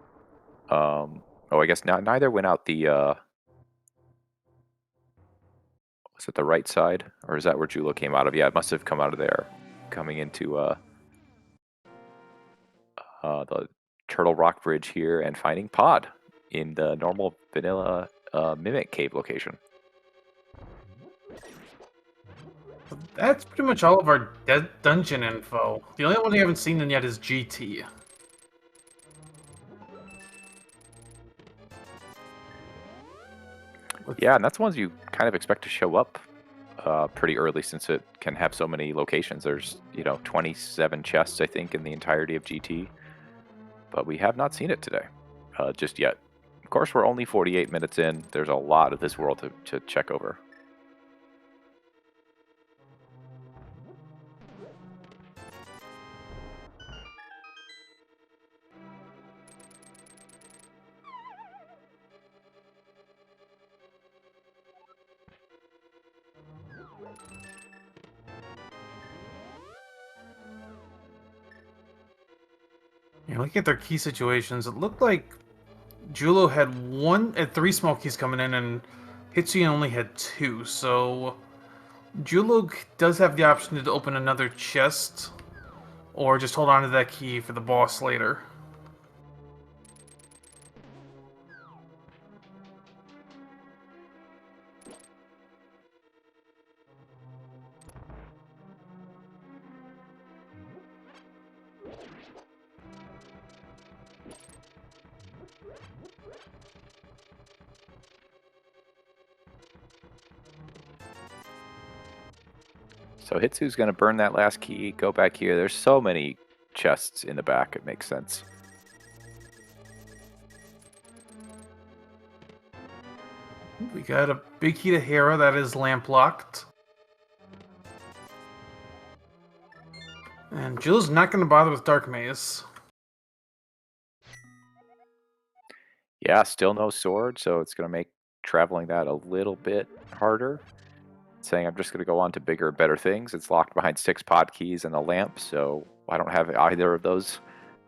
I guess neither went out the... was it the right side? Or is that where Julo came out of? Yeah, it must have come out of there, coming into the Turtle Rock Bridge here and finding Pod in the normal vanilla Mimic Cave location. That's pretty much all of our dungeon info. The only one we haven't seen in yet is GT. Yeah, and that's the ones you kind of expect to show up pretty early since it can have so many locations. There's, 27 chests, I think, in the entirety of GT. But we have not seen it today, just yet. Of course, we're only 48 minutes in. There's a lot of this world to check over. Yeah, looking at their key situations, it looked like Julo had 3 small keys coming in, and Hitsuya only had 2. So Julo does have the option to open another chest, or just hold on to that key for the boss later. So Hitsu's going to burn that last key, go back here. There's so many chests in the back, it makes sense. We got a big key to Hera that is lamp locked. And Julo's not going to bother with Dark Maze. Yeah, still no sword, so it's going to make traveling that a little bit harder. Saying I'm just going to go on to bigger, better things. It's locked behind 6 pod keys and a lamp, so I don't have either of those.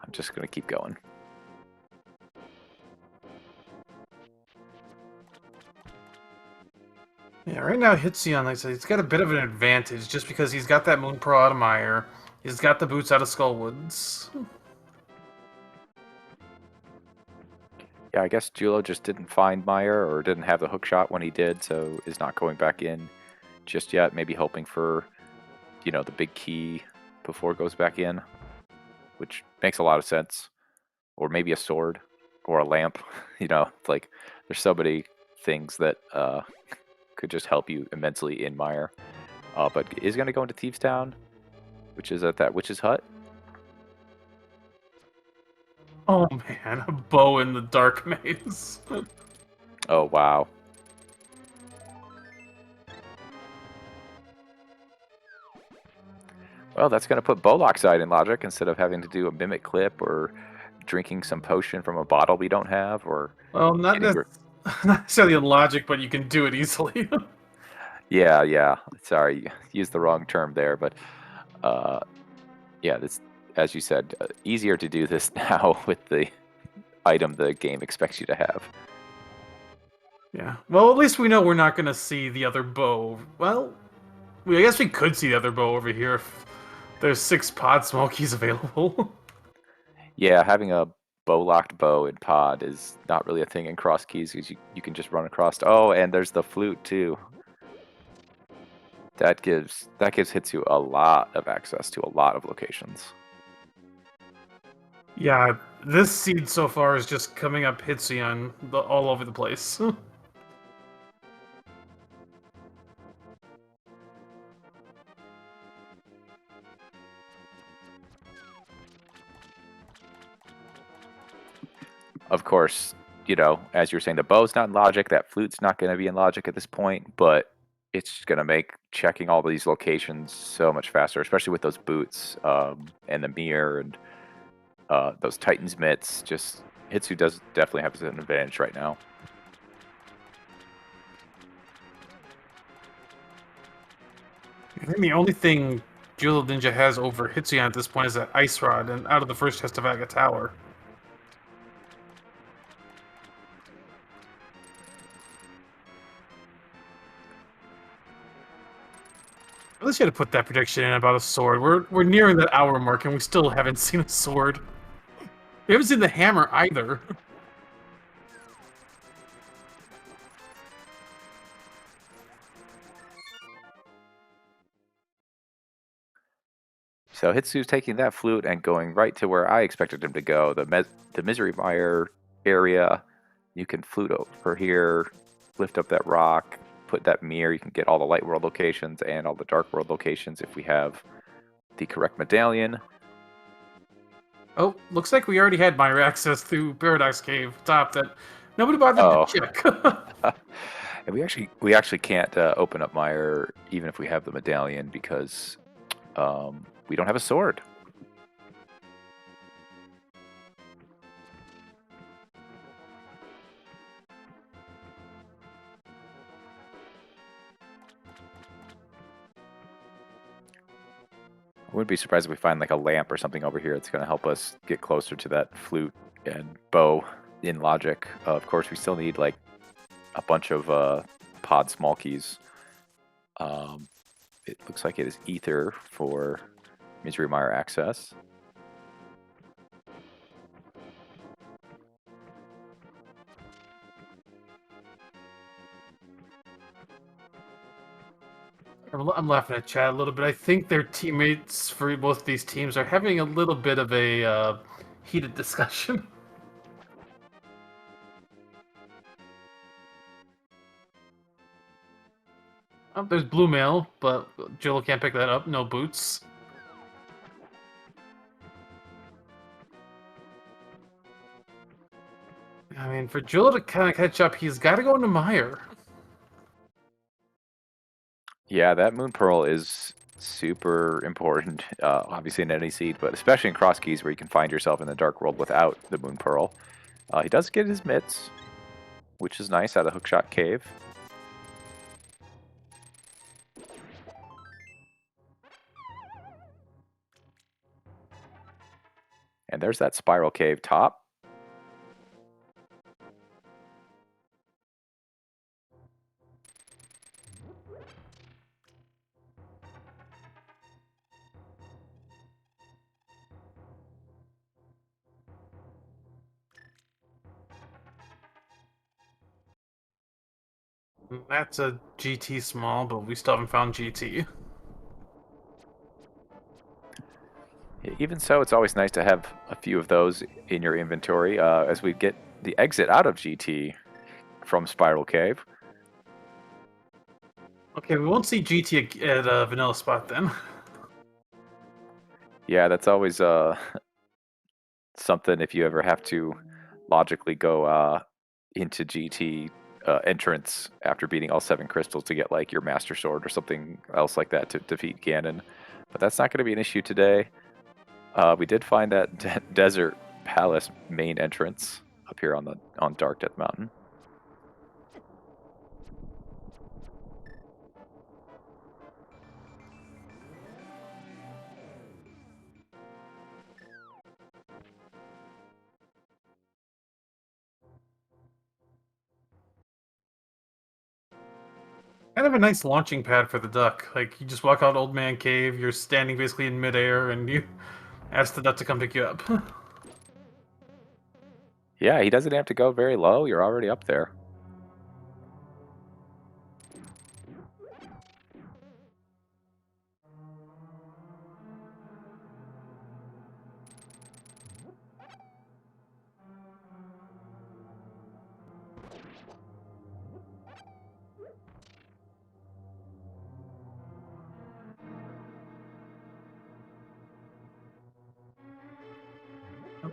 I'm just going to keep going. Yeah, right now Hitsuya, like I said, he's got a bit of an advantage just because he's got that Moon Pearl out of Mire. He's got the boots out of Skullwoods. Yeah, I guess Julo just didn't find Mire or didn't have the hookshot when he did, so is not going back in just yet. Maybe hoping for, the big key before it goes back in, which makes a lot of sense. Or maybe a sword or a lamp. Like there's so many things that could just help you immensely in Mire. But is going to go into Thieves Town, which is at that witch's hut. Oh man, a bow in the Dark Maze. Oh, wow. Well, that's going to put Bollock's side in logic instead of having to do a mimic clip or drinking some potion from a bottle we don't have, or Well, not necessarily in logic, but you can do it easily. Yeah. Sorry, used the wrong term there, but yeah, this, as you said, easier to do this now with the item the game expects you to have. Yeah. Well, at least we know we're not going to see the other bow. Well, I guess we could see the other bow over here if there's 6 pod small keys available. Yeah, having a bow-locked bow in pod is not really a thing in cross keys because you can just run across. Oh, and there's the flute too. That gives Hitsu a lot of access to a lot of locations. Yeah, this seed so far is just coming up Hitsuyan all over the place. Of course, as you were saying, the bow's not in logic. That flute's not going to be in logic at this point, but it's going to make checking all these locations so much faster, especially with those boots and the Mire and those Titan's mitts. Just Hitsu does definitely have an advantage right now. I think the only thing Jewel Ninja has over Hitsuyan at this point is that Ice Rod, and out of the first chest of Aga Tower. At least you had to put that prediction in about a sword. We're nearing that hour mark, and we still haven't seen a sword. We haven't seen the hammer either. So Hitsu's taking that flute and going right to where I expected him to go, the Misery Mire area. You can flute over here, lift up that rock, put that Mire, you can get all the light world locations and all the dark world locations if we have the correct medallion. Oh, looks like we already had Mire access through Paradox Cave top that nobody bothered to check. And we actually can't open up Mire even if we have the medallion because we don't have a sword. I wouldn't be surprised if we find like a lamp or something over here that's going to help us get closer to that flute and bow in logic. Of course, we still need like a bunch of pod small keys. It looks like it is ether for Misery Mire access. I'm laughing at Chad a little bit. I think their teammates for both these teams are having a little bit of a heated discussion. Oh, there's blue mail, but Jill can't pick that up. No boots. I mean, for Jill to kind of catch up, he's got to go into Mire. Yeah, that Moon Pearl is super important, obviously in any seed, but especially in cross keys where you can find yourself in the Dark World without the Moon Pearl. He does get his mitts, which is nice out of Hookshot Cave. And there's that Spiral Cave top. That's a GT small, but we still haven't found GT. Even so, it's always nice to have a few of those in your inventory as we get the exit out of GT from Spiral Cave. Okay, we won't see GT at Vanilla Spot then. Yeah, that's always something if you ever have to logically go into GT entrance after beating all 7 crystals to get like your Master Sword or something else like that to defeat Ganon. But that's not going to be an issue today. We did find that Desert Palace main entrance up here on Dark Death Mountain. Kind of a nice launching pad for the duck. Like, you just walk out Old Man Cave, you're standing basically in midair, and you ask the duck to come pick you up. Yeah, he doesn't have to go very low. You're already up there.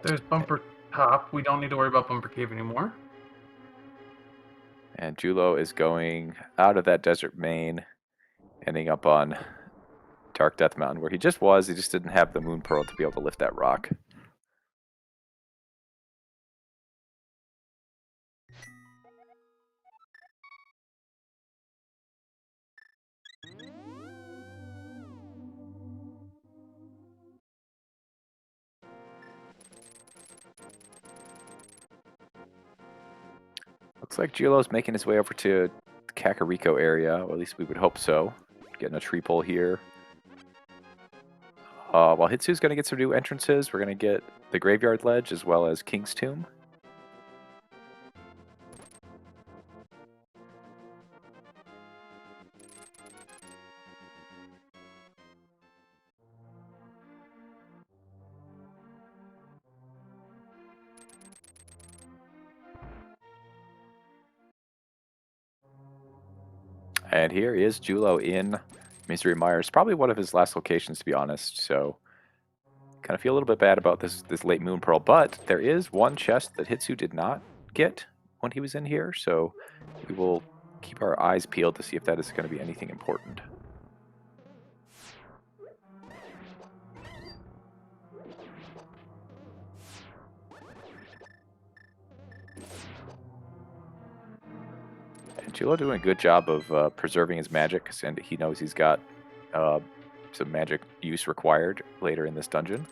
There's Bumper Top. We don't need to worry about Bumper Cave anymore. And Julo is going out of that desert main, ending up on Dark Death Mountain, where he just was. He just didn't have the Moon Pearl to be able to lift that rock. Looks like Julo's making his way over to the Kakariko area, or at least we would hope so. Getting a tree pole here. While Hitsu's going to get some new entrances, we're going to get the Graveyard Ledge as well as King's Tomb. And here is Julo in Misery Mire. It's probably one of his last locations, to be honest. So, kind of feel a little bit bad about this late Moon Pearl. But there is one chest that Hitsu did not get when he was in here. So, we will keep our eyes peeled to see if that is going to be anything important. Julo doing a good job of preserving his magic, and he knows he's got some magic use required later in this dungeon.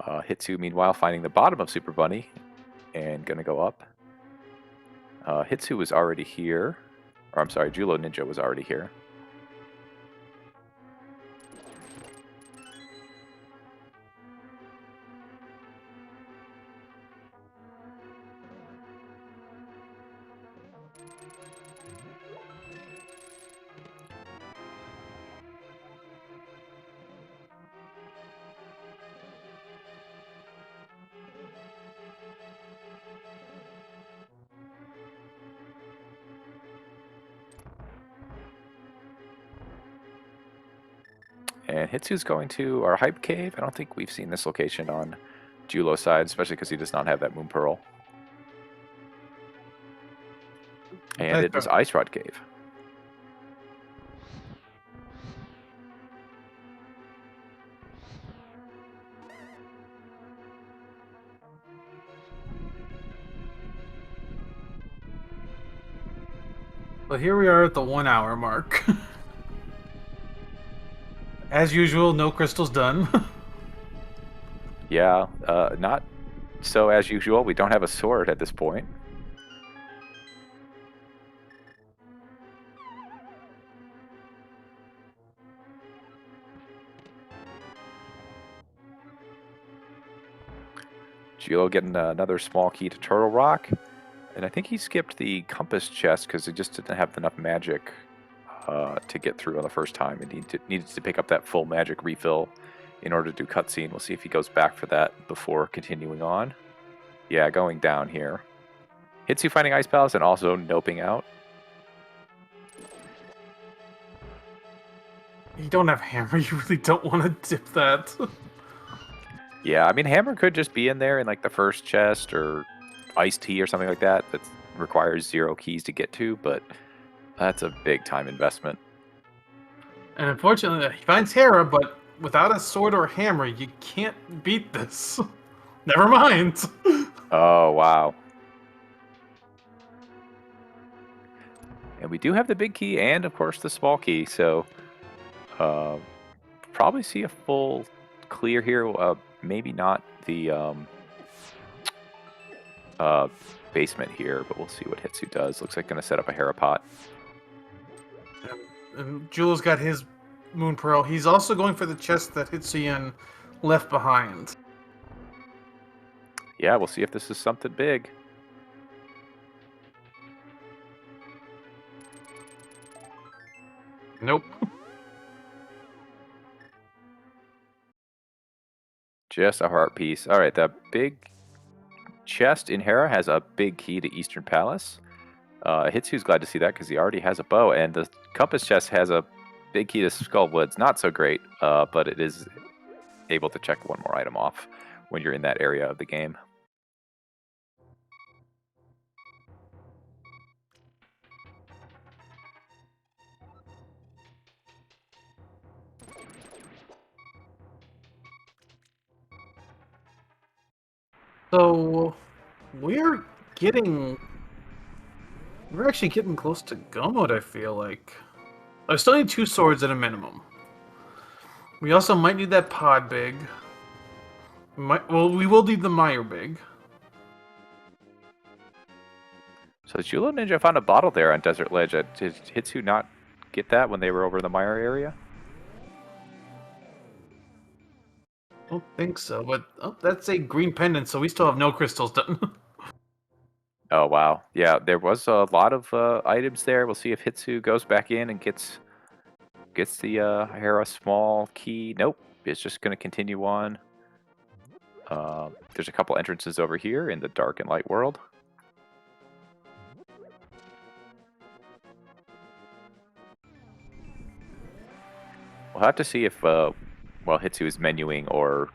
Hitsu, meanwhile, finding the bottom of Super Bunny and going to go up. Hitsu was already here. Or, I'm sorry, Julo Ninja was already here. And Hitsu's going to our Hype Cave. I don't think we've seen this location on Julo's side, especially because he does not have that Moon Pearl. And it is Ice Rod Cave. But here we are at the 1 hour mark. As usual, no crystals done. Yeah, not so as usual. We don't have a sword at this point. Julo getting another small key to Turtle Rock. And I think he skipped the compass chest because he just didn't have enough magic to get through on the first time. And he needed to pick up that full magic refill in order to do cutscene. We'll see if he goes back for that before continuing on. Yeah, going down here. Hitsu finding Ice Palace and also noping out. You don't have hammer, you really don't want to dip that. Yeah, I mean, Hammer could just be in there in like the first chest or iced tea or something like that that requires 0 keys to get to, but that's a big time investment. And unfortunately, he finds Hera, but without a sword or a hammer, you can't beat this. Never mind. Oh, wow. And we do have the big key and, of course, the small key, so probably see a full clear here. Maybe not the basement here, but we'll see what Hitsu does. Looks like going to set up a Hera pot. And Jules got his Moon Pearl. He's also going for the chest that Hitsuyan left behind. Yeah, we'll see if this is something big. Nope. Just a heart piece. All right, the big chest in Hera has a big key to Eastern Palace. Hitsu's glad to see that because he already has a bow, and the compass chest has a big key to Skullwoods. Not so great, but it is able to check one more item off when you're in that area of the game. So we're actually getting close to go mode, I feel like. I still need 2 swords at a minimum. We also might need that pod big. We will need the Mire big. So Julo Ninja found a bottle there on Desert Ledge. Did Hitsu not get that when they were over in the Mire area? I don't think so, but that's a green pendant, so we still have no crystals done. Oh, wow. Yeah, there was a lot of items there. We'll see if Hitsu goes back in and gets the Hera small key. Nope, it's just going to continue on. There's a couple entrances over here in the dark and light world. We'll have to see if, while Hitsu is menuing or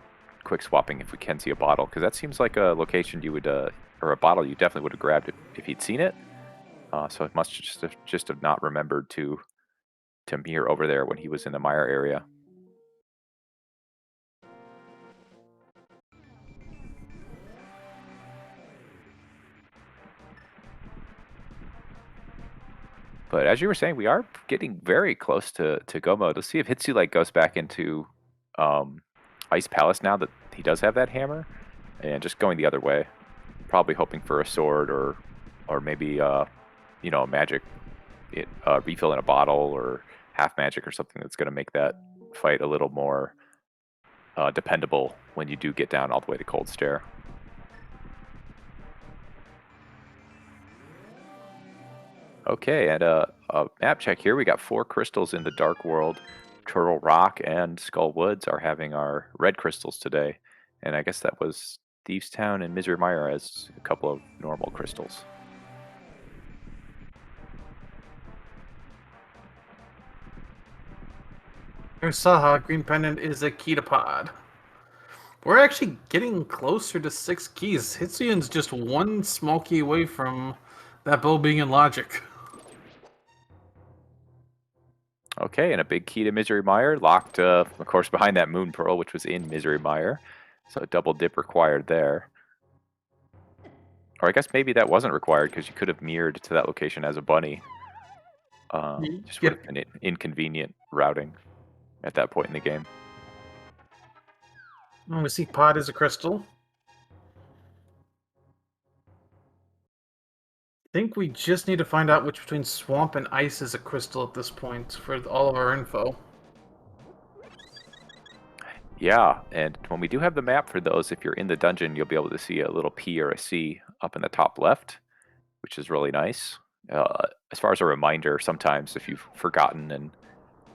quick swapping, if we can see a bottle, because that seems like a location you would, or a bottle you definitely would have grabbed if he'd seen it. So it must just have not remembered to mirror over there when he was in the Mire area. But as you were saying, we are getting very close to go mode. Let's see if Hitsu like goes back into Ice Palace now that he does have that hammer, and just going the other way, probably hoping for a sword or maybe you know, a magic refill in a bottle or half magic or something that's going to make that fight a little more dependable when you do get down all the way to Cold Stare. Okay, and a map check here. We got 4 crystals in the Dark World. Turtle Rock and Skull Woods are having our red crystals today. And I guess that was Thieves Town and Misery Mire as a couple of normal crystals. Here's Saha. Green Pendant is a Ketapod. We're actually getting closer to 6 keys. Hitsuyan's just 1 small key away from that bow being in logic. Okay, and a big key to Misery Mire, locked, of course, behind that Moon Pearl, which was in Misery Mire. So a double dip required there. Or I guess maybe that wasn't required because you could have mirrored to that location as a bunny. Just would have been inconvenient routing at that point in the game. We see Pod is a crystal. I think we just need to find out which between Swamp and Ice is a crystal at this point for all of our info. Yeah, and when we do have the map for those, if you're in the dungeon, you'll be able to see a little P or a C up in the top left, which is really nice. As far as a reminder, sometimes if you've forgotten and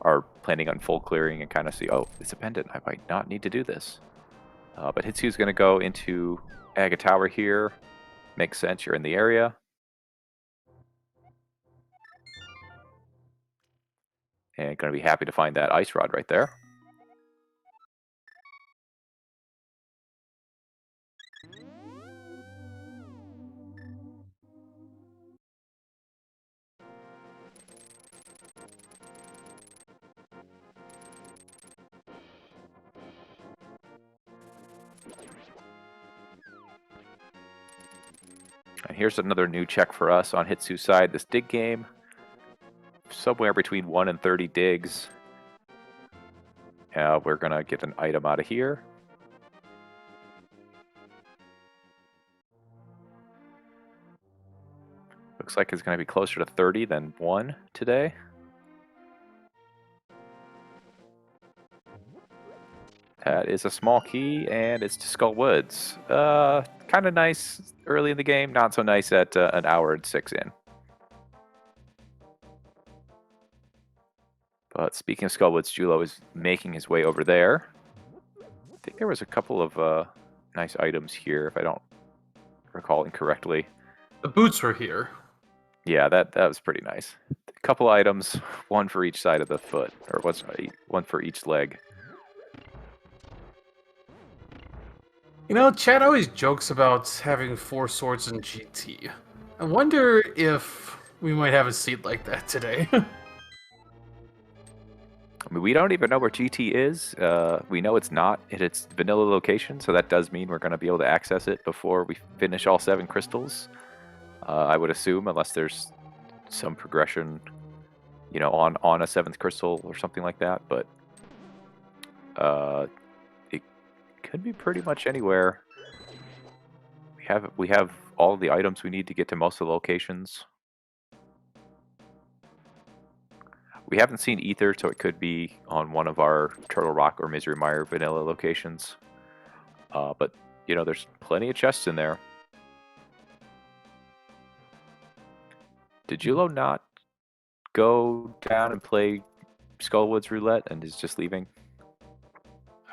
are planning on full clearing and kind of see, oh, it's a pendant, I might not need to do this. But Hitsu's going to go into Aga Tower here. Makes sense, you're in the area. And going to be happy to find that ice rod right there. And here's another new check for us on Hitsu's side. This dig game, somewhere between 1 and 30 digs. We're going to get an item out of here. Looks like it's going to be closer to 30 than 1 today. That is a small key, and it's to Skull Woods. Kind of nice early in the game, not so nice at an hour and 6 in. But speaking of Skull Woods, Julo is making his way over there. I think there was a couple of nice items here, if I don't recall incorrectly. The boots were here. Yeah, that was pretty nice. A couple items, 1 for each side of the foot, or 1 for each leg. You know, Chad always jokes about having 4 swords in GT. I wonder if we might have a seat like that today. I mean, we don't even know where GT is. We know it's not at its vanilla location, so that does mean we're going to be able to access it before we finish all 7 crystals. I would assume, unless there's some progression, you know, on a 7th crystal or something like that. But it could be pretty much anywhere. We have all the items we need to get to most of the locations. We haven't seen Ether, so it could be on one of our Turtle Rock or Misery Mire vanilla locations. But, you know, there's plenty of chests in there. Did Julo not go down and play Skullwoods Roulette and is just leaving?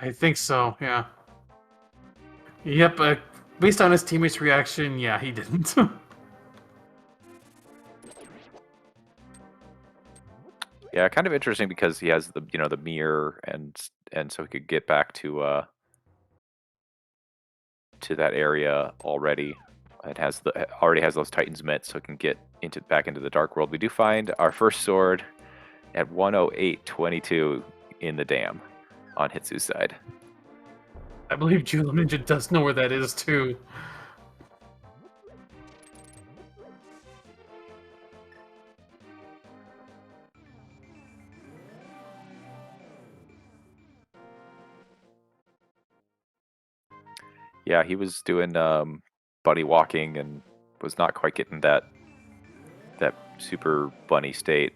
I think so, yeah. Yep, based on his teammates' reaction, yeah, he didn't. Yeah, kind of interesting because he has the the mirror and so he could get back to that area already. It has already has those Titans mitts, so it can get back into the Dark World. We do find our first sword at 108.22 in the dam on Hitsu's side. I believe Julo Ninja does know where that is too. Yeah, he was doing bunny walking and was not quite getting that super bunny state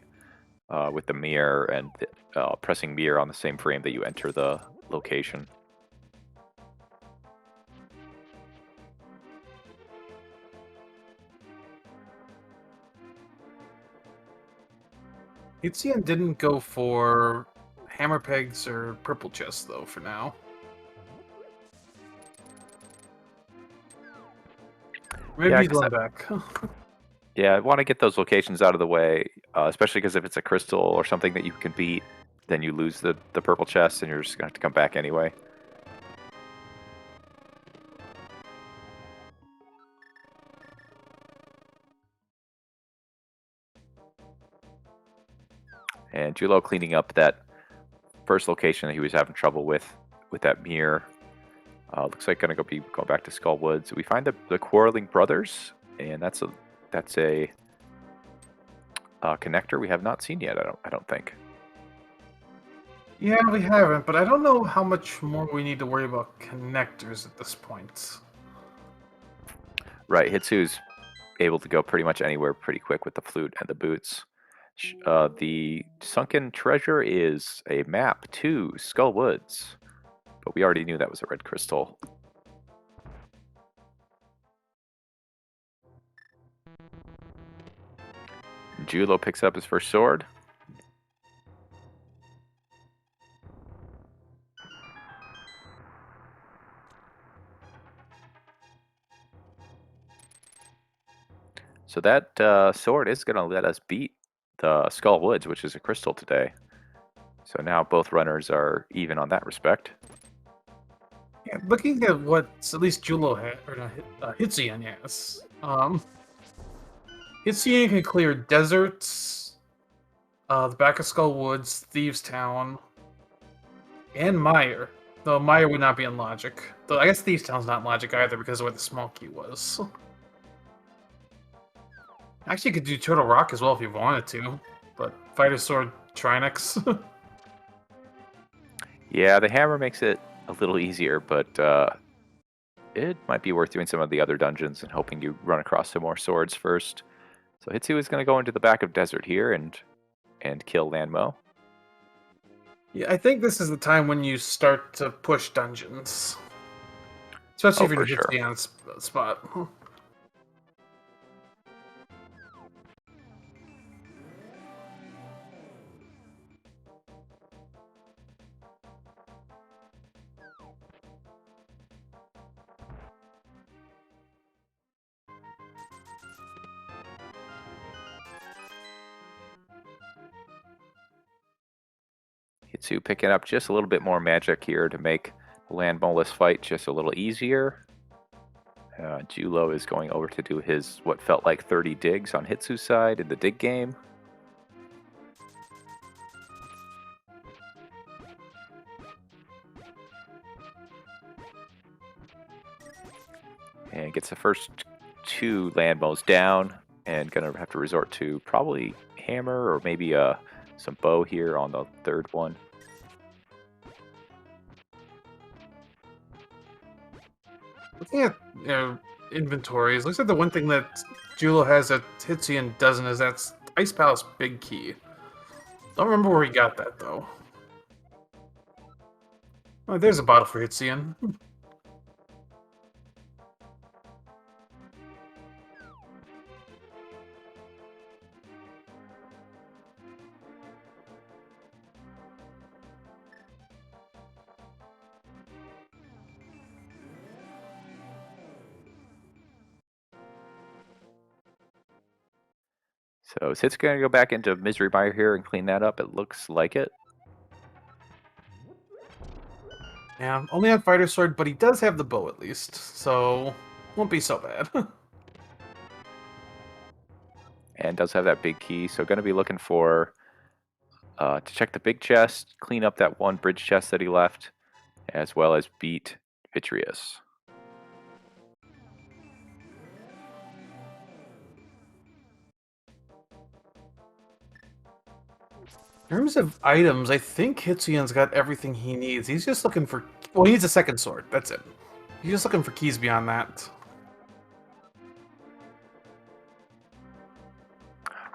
with the mirror and pressing mirror on the same frame that you enter the location. Hitsuyan didn't go for hammer pegs or purple chests though for now. Yeah, Maybe I he's guess going back. yeah, I want to get those locations out of the way, especially because if it's a crystal or something that you can beat, then you lose the purple chest and you're just going to have to come back anyway. And Julo cleaning up that first location that he was having trouble with that mirror. Looks like going to be going back to Skull Woods. We find the quarreling brothers, and that's a connector we have not seen yet. I don't think. Yeah, we haven't, but I don't know how much more we need to worry about connectors at this point. Right, Hitsu's able to go pretty much anywhere pretty quick with the flute and the boots. The sunken treasure is a map to Skull Woods, but we already knew that was a red crystal. Julo picks up his first sword. So that sword is going to let us beat the Skull Woods, which is a crystal today. So now both runners are even on that respect. Yeah, looking at what at least Julo had, or not, Hitsuyan has. Hitsuyan can clear deserts, the back of Skull Woods, Thieves Town, and Mire. Though Mire would not be in logic. Though I guess Thieves Town's not in logic either because of where the small key was. Actually, you could do Turtle Rock as well if you wanted to, but Fighter Sword Trinex. Yeah, the hammer makes it a little easier, but it might be worth doing some of the other dungeons and hoping you run across some more swords first. So Hitsu is going to go into the back of desert here and kill Landmo. Yeah, I think this is the time when you start to push dungeons. Especially Oh, if you're for in sure. Hitsuyan's spot. Hitsu picking up just a little bit more magic here to make the Landmo-less fight just a little easier. Julo is going over to do his what felt like 30 digs on Hitsu's side in the dig game. And gets the first two Landmos down, and gonna have to resort to probably hammer or maybe some bow here on the third one. Looking at inventories, looks like the one thing that Julo has that Hitsuyan doesn't is that's Ice Palace Big Key. Don't remember where he got that though. Oh, there's a bottle for Hitsuyan. So is Hit's going to go back into Misery Mire here and clean that up? It looks like it. Yeah, only on Fighter Sword, but he does have the bow at least, so won't be so bad. And does have that big key, so going to be looking for to check the big chest, clean up that one bridge chest that he left, as well as beat Vitreous. In terms of items, I think Hitsuyan's got everything he needs. He's just looking for... Well, he needs a second sword. That's it. He's just looking for keys beyond that.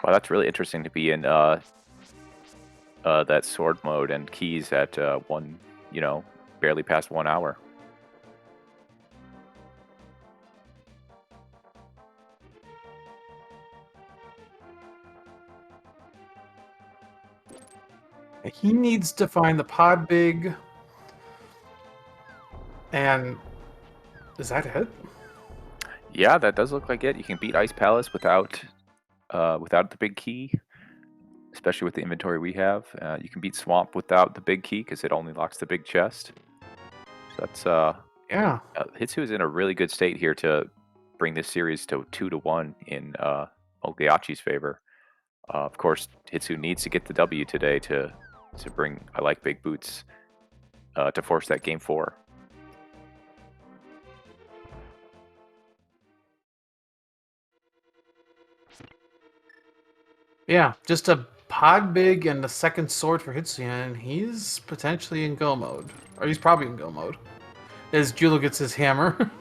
Wow, that's really interesting to be in that sword mode and keys at one, barely past 1 hour. He needs to find the pod big. And is that it? Yeah, that does look like it. You can beat Ice Palace without the big key, especially with the inventory we have. You can beat Swamp without the big key because it only locks the big chest. So that's Yeah. Hitsu is in a really good state here to bring this series to 2-1 in Mogliacci's favor. Of course, Hitsu needs to get the W today to bring I Like Big Boots to force that game 4. Yeah, just a pod big and a second sword for Hitsuyan, and he's potentially in go mode. Or he's probably in go mode. As Julo gets his hammer.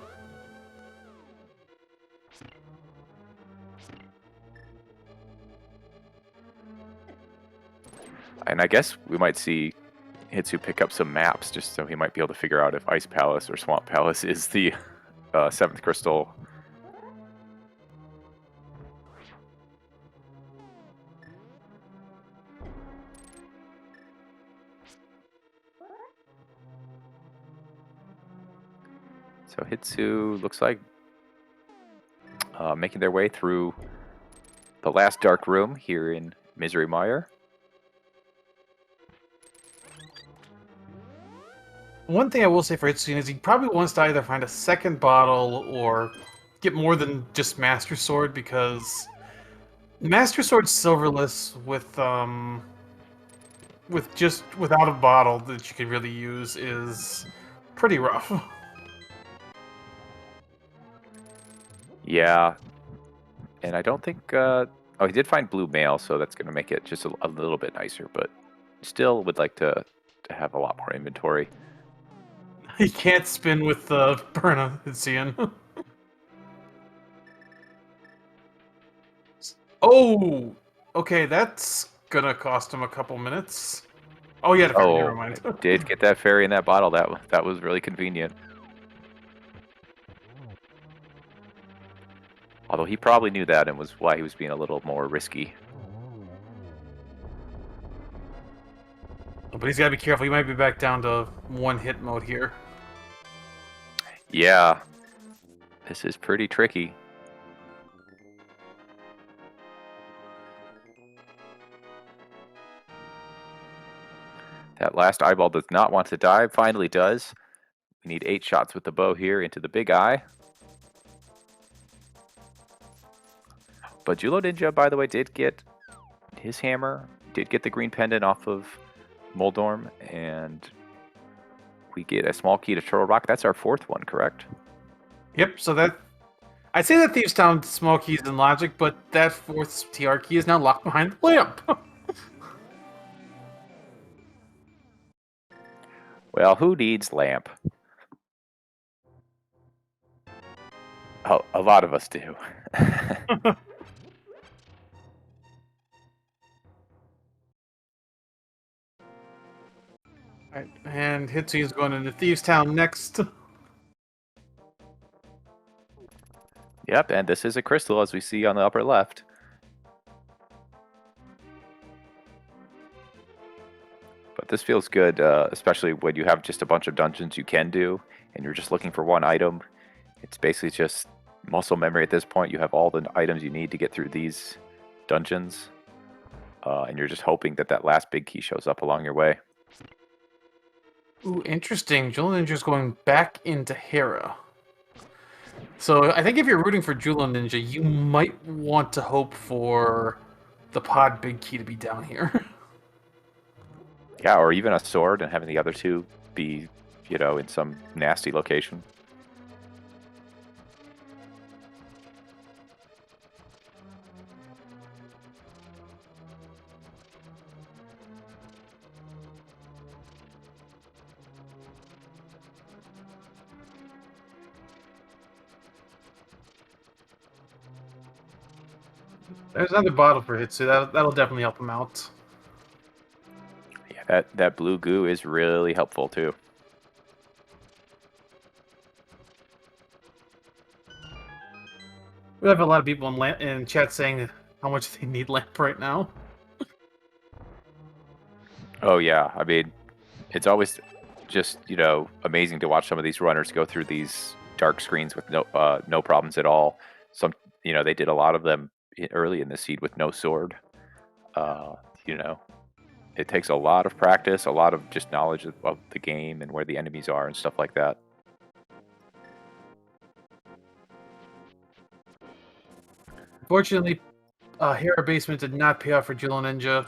And I guess we might see Hitsu pick up some maps just so he might be able to figure out if Ice Palace or Swamp Palace is the 7th crystal. So Hitsu looks like making their way through the last dark room here in Misery Mire. One thing I will say for Hitsuyan is he probably wants to either find a second bottle or get more than just Master Sword, because Master Sword's silverless without a bottle that you can really use is pretty rough. Yeah, and I don't think... oh, he did find blue mail, so that's going to make it just a little bit nicer, but still would like to have a lot more inventory. He can't spin with the Burna Hitsuyan. Oh! Okay, that's gonna cost him a couple minutes. Oh, yeah, never mind. Did get that fairy in that bottle. That was really convenient. Although he probably knew that and was why he was being a little more risky. But he's gotta be careful. He might be back down to one-hit mode here. Yeah. This is pretty tricky. That last eyeball does not want to die. Finally does. We need 8 shots with the bow here into the big eye. But Julo Ninja, by the way, did get his hammer, did get the green pendant off of Moldorm, and we get a small key to Turtle Rock. That's our 4th one, correct? Yep, so that... I'd say that Thieves Town small key is in logic, but that 4th TR key is now locked behind the lamp. Well, who needs lamp? Oh, a lot of us do. Alright, and Hitsuya's going into Thieves Town next. Yep, and this is a crystal, as we see on the upper left. But this feels good, especially when you have just a bunch of dungeons you can do, and you're just looking for one item. It's basically just muscle memory at this point. You have all the items you need to get through these dungeons, and you're just hoping that that last big key shows up along your way. Ooh, interesting. Jewel Ninja's going back into Hera. So I think if you're rooting for Jewel Ninja, you might want to hope for the pod big key to be down here. Yeah, or even a sword and having the other two be, you know, in some nasty location. There's another bottle for Hitsu. That'll definitely help him out. Yeah, that blue goo is really helpful too. We have a lot of people in chat saying how much they need lamp right now. Oh yeah, I mean, it's always just, you know, amazing to watch some of these runners go through these dark screens with no problems at all. Some, you know, they did a lot of them early in the seed with no sword. You know, it takes a lot of practice, a lot of just knowledge of the game and where the enemies are and stuff like that. Fortunately, Hera Basement did not pay off for Jewel Ninja.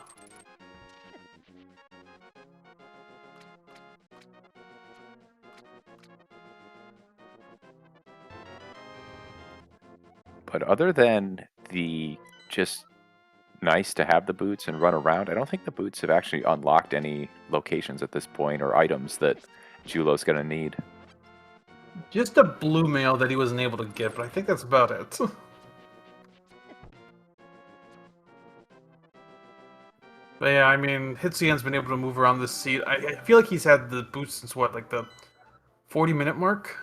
But other than the just nice to have the boots and run around, I don't think the boots have actually unlocked any locations at this point or items that Julo's going to need. Just a blue mail that he wasn't able to get, but I think that's about it. But yeah, I mean, Hitsuyan's been able to move around this seat. I feel like he's had the boost since what, like the 40-minute mark?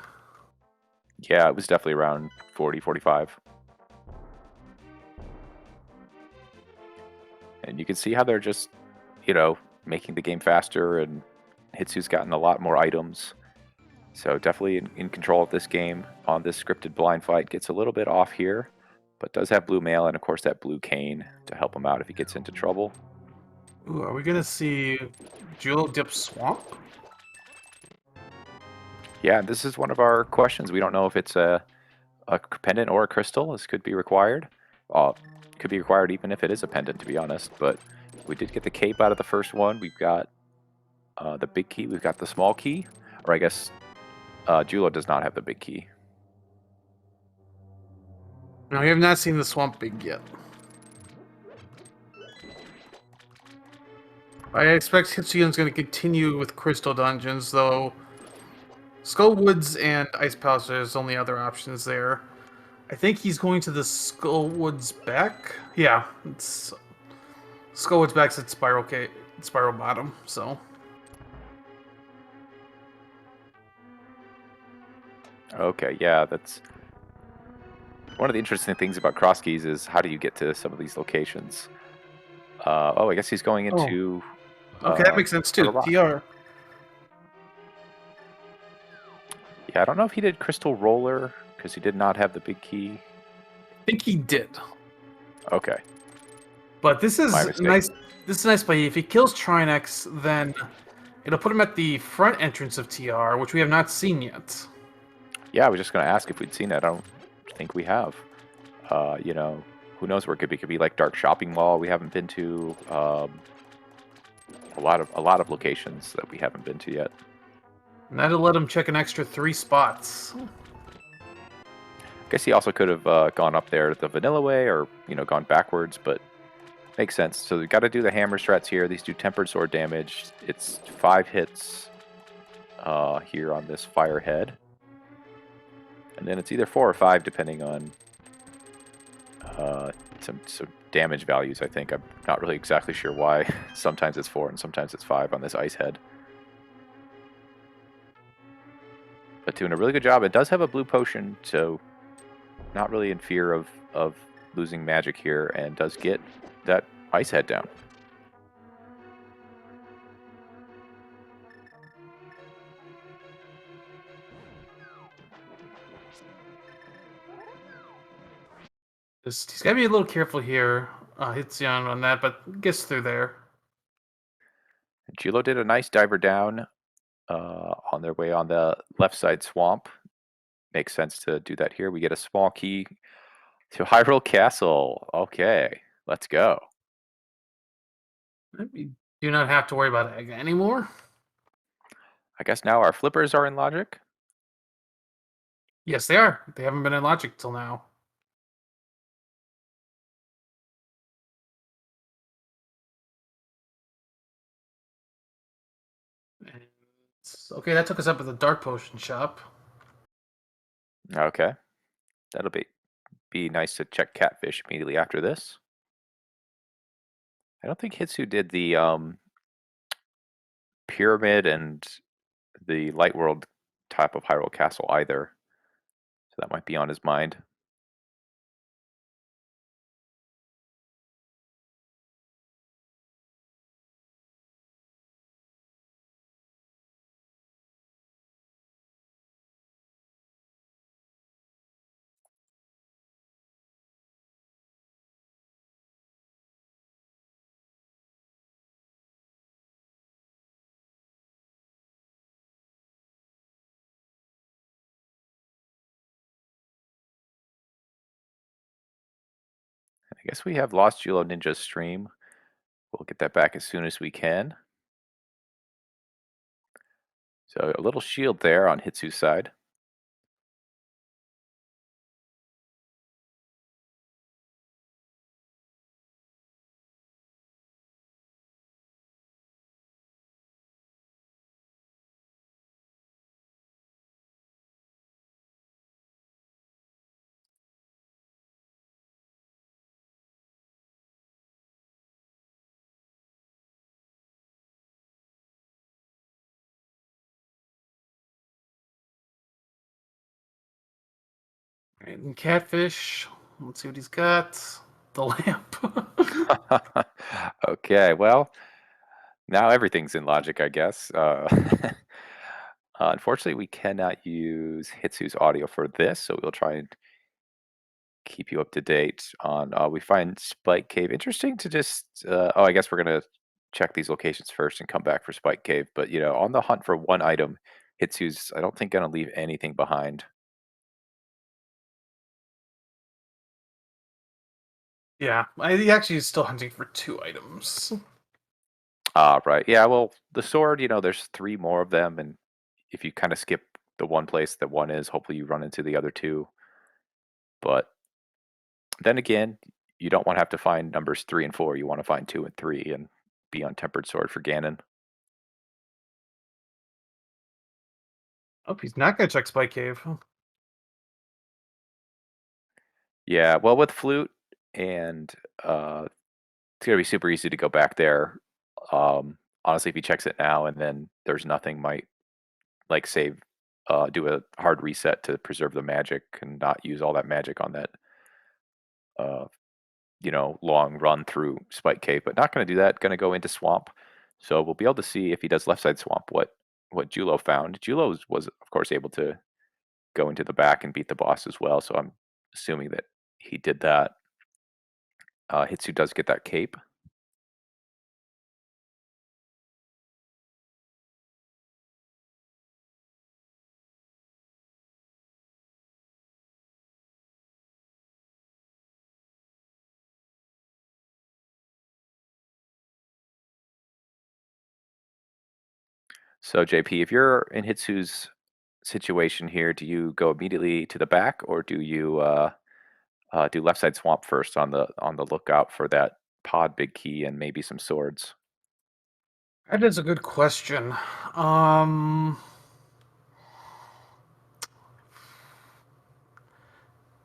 Yeah, it was definitely around 40, 45. And you can see how they're just, you know, making the game faster, and Hitsu's gotten a lot more items. So definitely in control of this game on this scripted blind fight. Gets a little bit off here, but does have blue mail and, of course, that blue cane to help him out if he gets into trouble. Ooh, are we gonna see Jewel dip Swamp? Yeah, this is one of our questions. We don't know if it's a pendant or a crystal. This could be required. Could be required even if it is a pendant, to be honest. But we did get the cape out of the first one. We've got the big key. We've got the small key. Or I guess Julo does not have the big key. No, we have not seen the Swamp Big yet. I expect Hitsuyan's going to continue with Crystal Dungeons, though Skull Woods and Ice Palace is only other options there. I think he's going to the Skull Woods back. Yeah, it's Skull Woods back's at Spiral Bottom, so. Okay, yeah, that's one of the interesting things about cross keys is how do you get to some of these locations? I guess he's going into. Okay, that makes sense too. TR. Yeah, I don't know if he did Crystal Roller because he did not have the big key. I think he did. Okay. But this is nice. This is nice play. If he kills Trinex, then it'll put him at the front entrance of TR, which we have not seen yet. Yeah, I was just going to ask if we'd seen it. I don't think we have. You know, who knows where it could be? It could be like Dark Shopping Mall we haven't been to. A lot of locations that we haven't been to yet. And that'll let him check an extra 3 spots. I guess he also could have gone up there the vanilla way, or gone backwards, but makes sense. So we've got to do the hammer strats here. These do tempered sword damage. It's 5 hits here on this fire head, and then it's either 4 or 5 depending on some damage values. I think I'm not really exactly sure why. Sometimes it's 4 and sometimes it's 5 on this ice head. But doing a really good job. It does have a blue potion, so not really in fear of losing magic here, and does get that ice head down. He's got to be a little careful here. Hitsion on that, but gets through there. Julo did a nice diver down on their way on the left side swamp. Makes sense to do that here. We get a small key to Hyrule Castle. Okay, let's go. We do not have to worry about Aga anymore. I guess now our flippers are in logic. Yes, they are. They haven't been in Logic till now. And, okay, that took us up at the Dark Potion shop. Okay, that'll be nice to check Catfish immediately after this. I don't think Hitsu did the pyramid and the light world type of Hyrule Castle either, so that might be on his mind. I guess we have lost Julo Ninja's stream. We'll get that back as soon as we can. So a little shield there on Hitsu's side. Right, and Catfish. Let's see what he's got. The lamp. Okay, well, now everything's in logic, I guess. Unfortunately, we cannot use Hitsu's audio for this, so we'll try and keep you up to date on. We find Spike Cave interesting to just. Oh, I guess we're gonna check these locations first and come back for Spike Cave. But on the hunt for one item, Hitsu's I don't think gonna leave anything behind. Yeah, he actually is still hunting for 2 items. Ah, right. Yeah. Well, the sword. There's 3 more of them, and if you kind of skip the one place that one is, hopefully you run into the other 2. But then again, you don't want to have to find numbers 3 and 4. You want to find 2 and 3 and be on Tempered Sword for Ganon. Oh, he's not going to check Spike Cave. Yeah, well, with flute and it's gonna be super easy to go back there. Honestly, if he checks it now and then there's nothing, might like save, do a hard reset to preserve the magic and not use all that magic on that, uh, long run through Spike Cave. But not gonna do that. Gonna go into Swamp. So we'll be able to see if he does left side Swamp what Julo found. Julo was of course able to go into the back and beat the boss as well. So I'm assuming that he did that. Hitsu does get that cape. So JP, if you're in Hitsu's situation here, do you go immediately to the back or do you do left side swamp first on the lookout for that pod big key and maybe some swords? That is a good question. Um,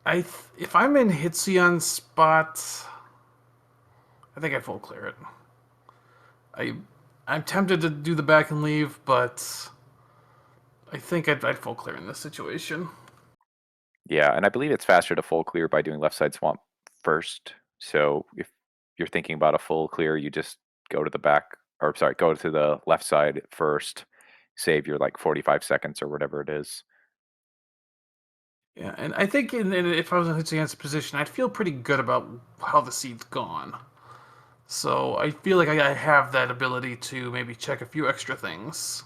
if I'm in Hitsion's spot, I think I full clear it. I I'm tempted to do the back and leave, but I think I'd full clear in this situation. Yeah, and I believe it's faster to full clear by doing left side swamp first. So if you're thinking about a full clear, you just go to the back, or sorry, go to the left side first, save your like 45 seconds or whatever it is. Yeah, and I think if I was in Hitsuyan's position, I'd feel pretty good about how the seed's gone. So I feel like I have that ability to maybe check a few extra things.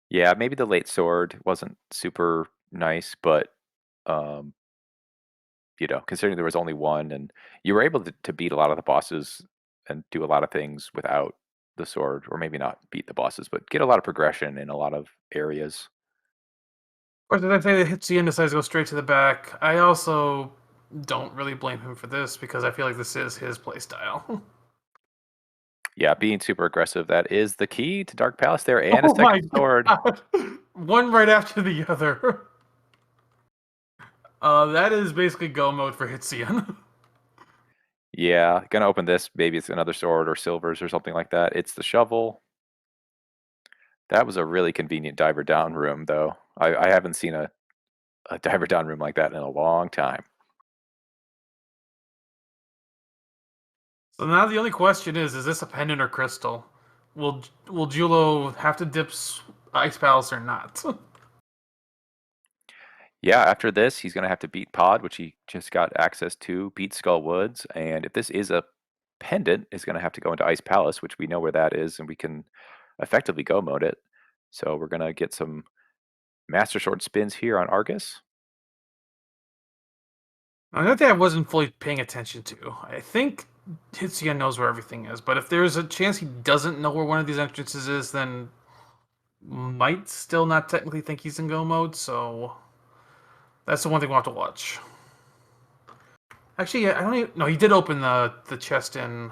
Yeah, maybe the late sword wasn't super nice, but um, considering there was only one, and you were able to beat a lot of the bosses and do a lot of things without the sword, or maybe not beat the bosses, but get a lot of progression in a lot of areas. Or did I say that Hitsuyan decides to go straight to the back? I also don't really blame him for this because I feel like this is his playstyle. Yeah, being super aggressive, that is the key to Dark Palace there, and a Oh my second sword. god! One right after the other. That is basically go mode for Hitsuyan. Yeah, gonna open this. Maybe it's another sword or silvers or something like that. It's the shovel. That was a really convenient diver down room, though. I haven't seen a diver down room like that in a long time. So now the only question is this a pendant or crystal? Will Julo have to dip Ice Palace or not? Yeah, after this, he's gonna have to beat Pod, which he just got access to, beat Skull Woods, and if this is a pendant, is gonna have to go into Ice Palace, which we know where that is, and we can effectively go mode it. So we're gonna get some Master Sword spins here on Argus. Another thing I wasn't fully paying attention to. I think Hitsuya knows where everything is, but if there's a chance he doesn't know where one of these entrances is, then might still not technically think he's in go mode. So that's the one thing we'll have to watch. Actually, I don't even. No, he did open the chest in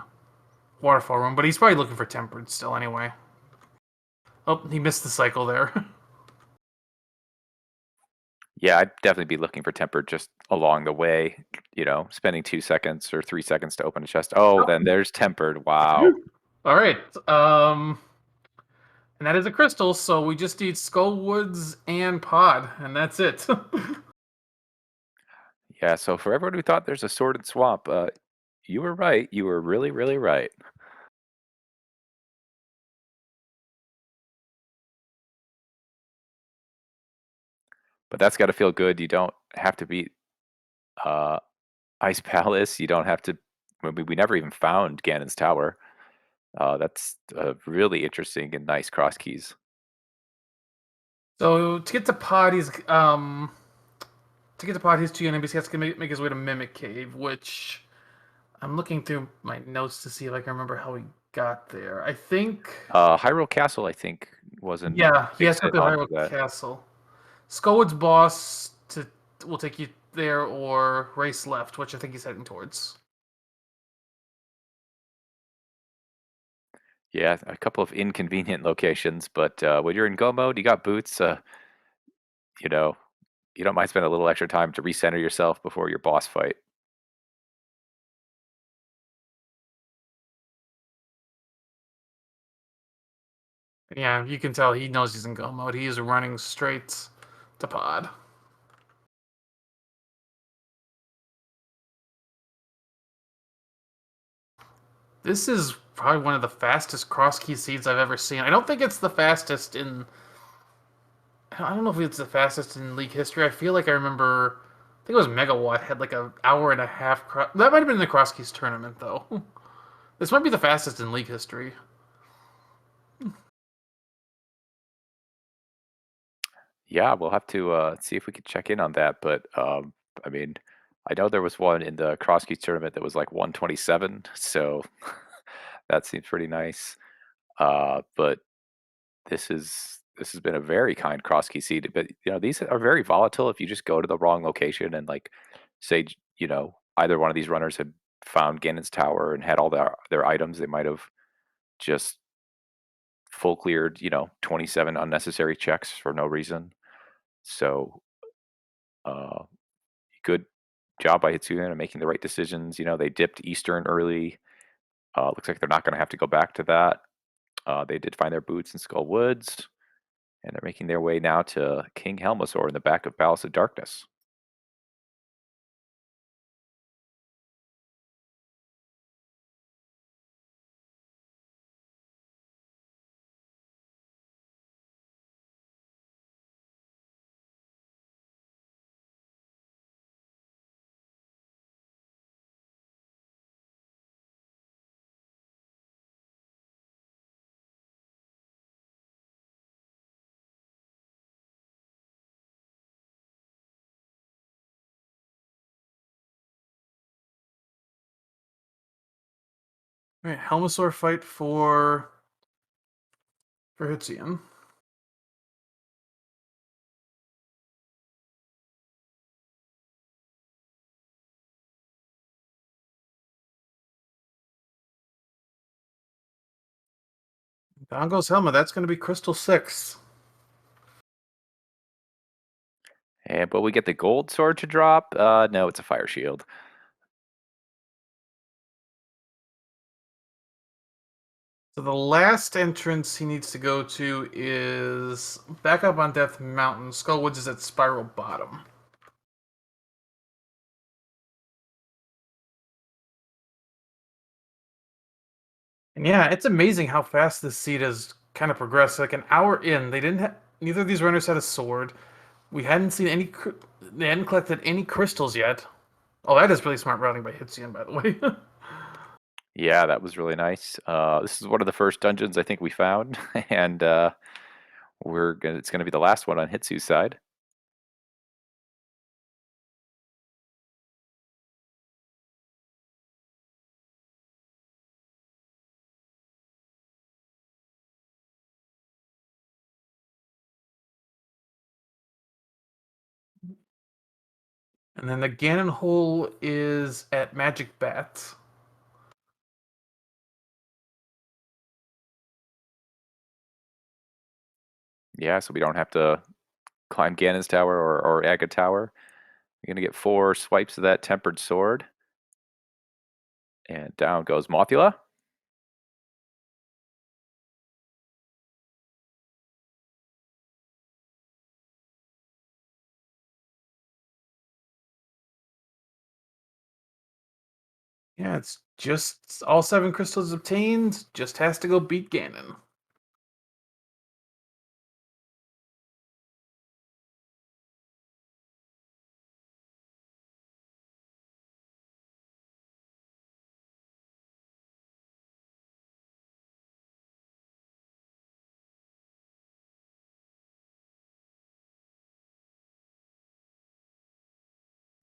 Waterfall Room, but he's probably looking for Tempered still anyway. Oh, he missed the cycle there. Yeah, I'd definitely be looking for tempered just along the way, spending 2 seconds or 3 seconds to open a chest. Oh, then there's tempered. Wow. All right. And that is a crystal, so we just need Skull Woods and Pod, and that's it. Yeah, so for everyone who thought there's a sword and swamp, you were right. You were really, really right. But that's got to feel good. You don't have to beat uh, Ice Palace. You don't have to. We never even found Ganon's Tower. That's really interesting and nice cross keys. So to get to Pod, his two enemies, he has to make his way to Mimic Cave, which I'm looking through my notes to see if I can remember how he got there. I think, Hyrule Castle, I think, wasn't yeah, he has makes to it go to onto Hyrule that. Castle. Skullwood's boss will take you there, or race left, which I think he's heading towards. Yeah, a couple of inconvenient locations, but when you're in go mode, you got boots. You know, you don't mind spending a little extra time to recenter yourself before your boss fight. Yeah, you can tell he knows he's in go mode. He is running straight to Pod. This is probably one of the fastest cross key seeds I've ever seen. I don't think it's the fastest in. I don't know if it's the fastest in league history. I feel like I remember. I think it was Megawatt had like an hour and a half. That might have been in the cross keys tournament though. This might be the fastest in league history. Yeah, we'll have to see if we can check in on that. But I mean, I know there was one in the cross keys tournament that was like 127, so that seems pretty nice. But this has been a very kind cross key seed. But these are very volatile. If you just go to the wrong location and like say either one of these runners had found Ganon's Tower and had all their items, they might have just full cleared 27 unnecessary checks for no reason. So uh, good job by Hitsuya in making the right decisions. They dipped Eastern early. Looks like they're not going to have to go back to that. They did find their boots in Skull Woods, and they're making their way now to King Helmasaur in the back of Palace of Darkness. All right, Helmasaur fight for Hitzian. Down goes Helma. That's going to be Crystal 6. And will we get the gold sword to drop? No, it's a fire shield. So the last entrance he needs to go to is back up on Death Mountain. Skullwoods is at Spiral Bottom. And yeah, it's amazing how fast this seed has kind of progressed. Like an hour in, they didn't have neither of these runners had a sword. We hadn't seen any. They hadn't collected any crystals yet. Oh, that is really smart routing by Hitzian, by the way. Yeah, that was really nice. This is one of the first dungeons I think we found, and it's gonna be the last one on Hitsu's side. And then the Ganon hole is at Magic Bat. Yeah, so we don't have to climb Ganon's Tower or Aga Tower. You're gonna get 4 swipes of that tempered sword. And down goes Mothula. Yeah, it's just all 7 crystals obtained. Just has to go beat Ganon.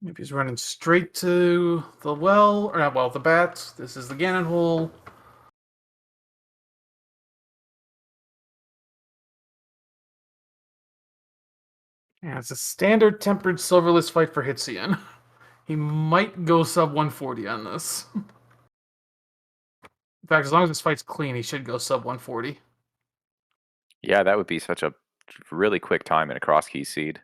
If he's running straight to the well, or not well, the bat. This is the Ganon hole. Yeah, it's a standard tempered silverless fight for Hitzian. He might go sub 140 on this. In fact, as long as this fight's clean, he should go sub 140. Yeah, that would be such a really quick time in a cross key seed.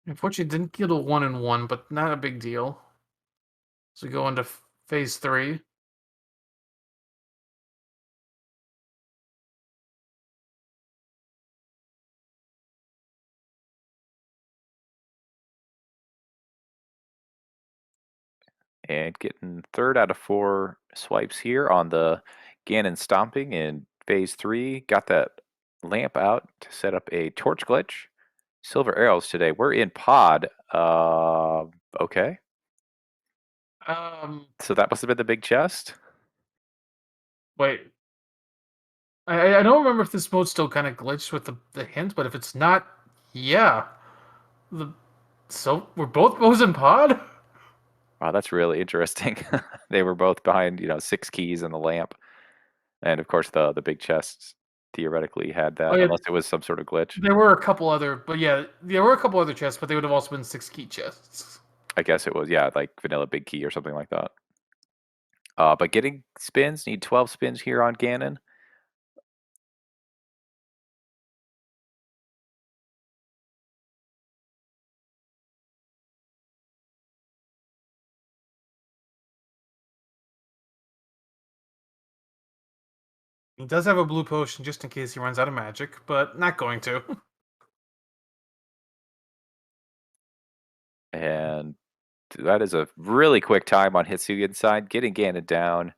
Unfortunately, didn't get a 1-1, but not a big deal. So we go into phase 3. And getting 3rd out of 4 swipes here on the Ganon stomping in phase 3. Got that lamp out to set up a torch glitch. Silver arrows today. We're in pod. Okay. So that must have been the big chest. Wait. I don't remember if this mode's still kind of glitched with the hint, but if it's not, yeah. So we're both bows in pod? Wow, that's really interesting. They were both behind, 6 keys and the lamp. And of course the big chests theoretically had Oh, that, yeah. unless it was some sort of glitch. There were a couple other, but yeah, there were a couple other chests, but they would have also been 6 key chests. I guess it was, yeah, like vanilla big key or something like that. But getting spins, need 12 spins here on Ganon. He does have a blue potion just in case he runs out of magic, but not going to. And that is a really quick time on Hitsugen's side, getting Ganon down,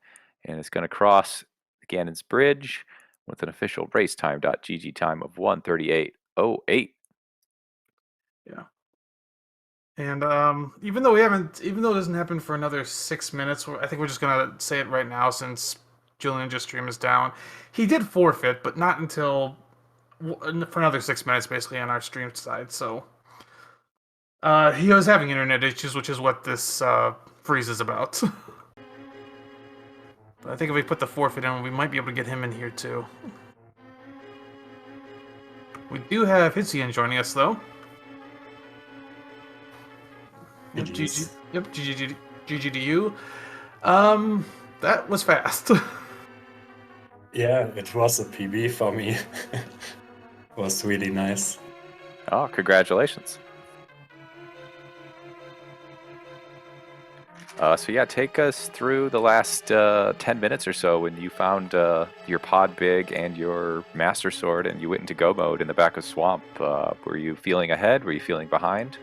and it's going to cross Ganon's bridge with an official race time.gg time of 1:38:08. Yeah. And even though it doesn't happen for another 6 minutes, I think we're just gonna say it right now since Julian just stream is down. He did forfeit, but not until for another 6 minutes, basically, on our stream side. So he was having internet issues, which is what this freeze is about. But I think if we put the forfeit in, we might be able to get him in here too. We do have Hitzian joining us though. Yep, GG. Yep, GG to you. That was fast. Yeah, it was a PB for me. It was really nice. Oh, congratulations. So yeah, take us through the last 10 minutes or so when you found your pod big and your master sword and you went into go mode in the back of swamp. Were you feeling ahead? Were you feeling behind?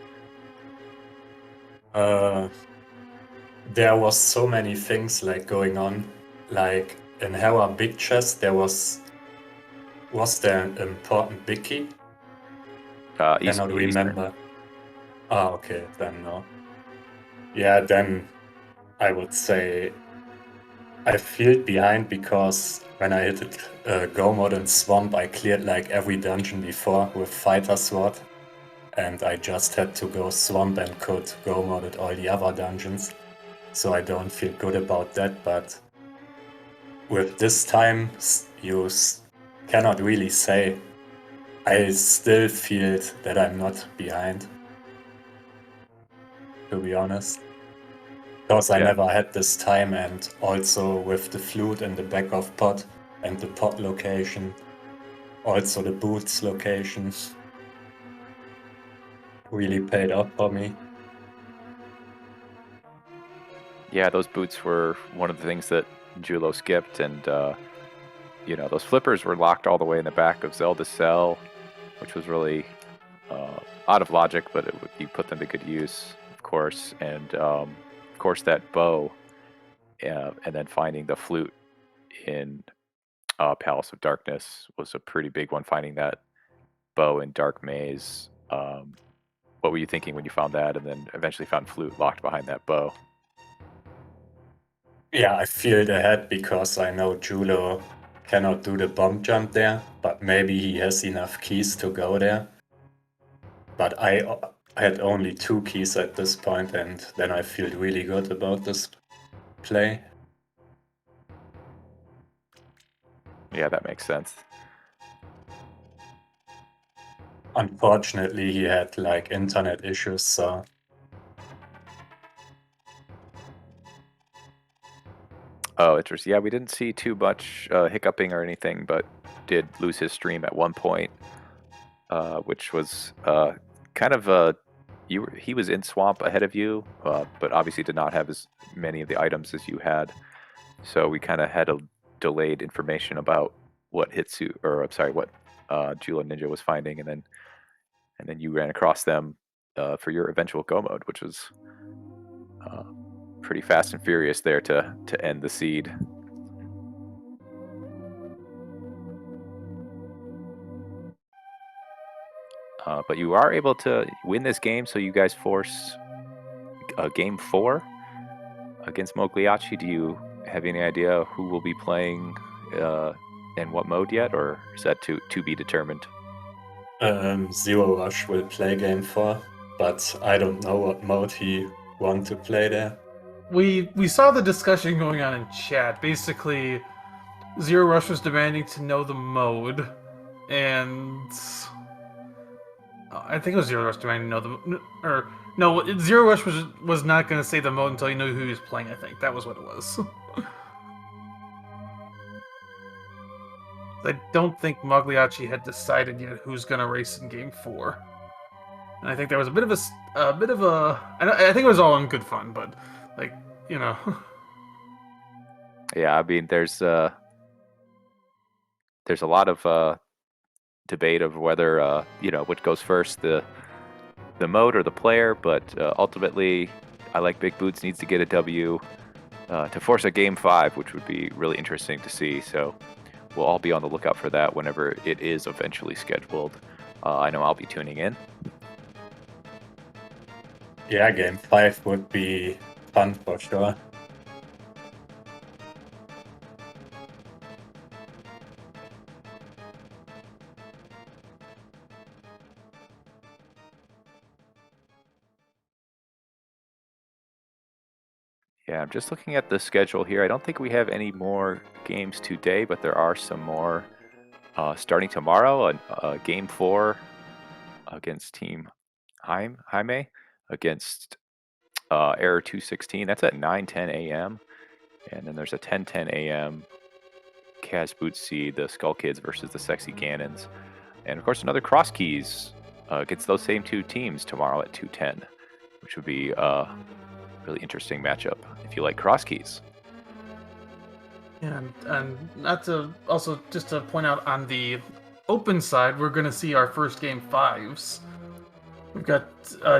There was so many things like going on. Like in Hera big chest, there was there an important big key? Cannot remember. Ah, okay, then no. Yeah, then I would say I feel behind because when I hit go mode in swamp, I cleared like every dungeon before with fighter sword, and I just had to go swamp and could go mode at all the other dungeons. So I don't feel good about that, but with this time, you cannot really say. I still feel that I'm not behind, to be honest. Because I never had this time, and also with the flute in the back of pot and the pot location, also the boots location, really paid off for me. Yeah, those boots were one of the things that Julo skipped, and you know, those flippers were locked all the way in the back of Zelda's cell, which was really out of logic, but you put them to good use, of course. And of course, that bow, and then finding the flute in Palace of Darkness was a pretty big one. Finding that bow in Dark Maze. What were you thinking when you found that, and then eventually found flute locked behind that bow? Yeah, I feel ahead because I know Julo cannot do the bomb jump there, but maybe he has enough keys to go there. But I had only 2 keys at this point, and then I feel really good about this play. Yeah, that makes sense. Unfortunately, he had like internet issues, so. Oh, interesting. Yeah, we didn't see too much hiccuping or anything, but did lose his stream at one point, which was kind of he was in swamp ahead of you, but obviously did not have as many of the items as you had. So we kind of had a delayed information about what Hitsu, or I'm sorry, what Jula Ninja was finding, and then you ran across them for your eventual go mode, which was pretty fast and furious there to end the seed. But you are able to win this game, so you guys force game 4 against Mogliacci. Do you have any idea who will be playing in what mode yet, or is that to be determined? Zero Rush will play game 4, but I don't know what mode he want to play there. We saw the discussion going on in chat. Basically, Zero Rush was demanding to know the mode, and I think it was Zero Rush demanding to know or no, Zero Rush was not going to say the mode until he knew who he was playing. I think that was what it was. I don't think Mogliacci had decided yet who's going to race in Game 4. And I think there was a bit of I think it was all in good fun, but like, you know. Yeah, I mean, there's a lot of debate of whether you know, which goes first, the mode or the player, but ultimately, I like Big Boots needs to get a W to force a game 5, which would be really interesting to see. So we'll all be on the lookout for that whenever it is eventually scheduled. I know I'll be tuning in. Yeah, game 5 would be fun for sure. Yeah, I'm just looking at the schedule here. I don't think we have any more games today, but there are some more starting tomorrow. Game 4 against Team Jaime against Error 216. That's at 9:10 a.m. And then there's a 10:10 a.m. Kaz Bootsy, the Skull Kids versus the Sexy Ganons. And of course, another Cross Keys against those same two teams tomorrow at 2:10, which would be a really interesting matchup if you like Cross Keys. Yeah, and not to also just to point out on the open side, we're going to see our first game 5s. We've got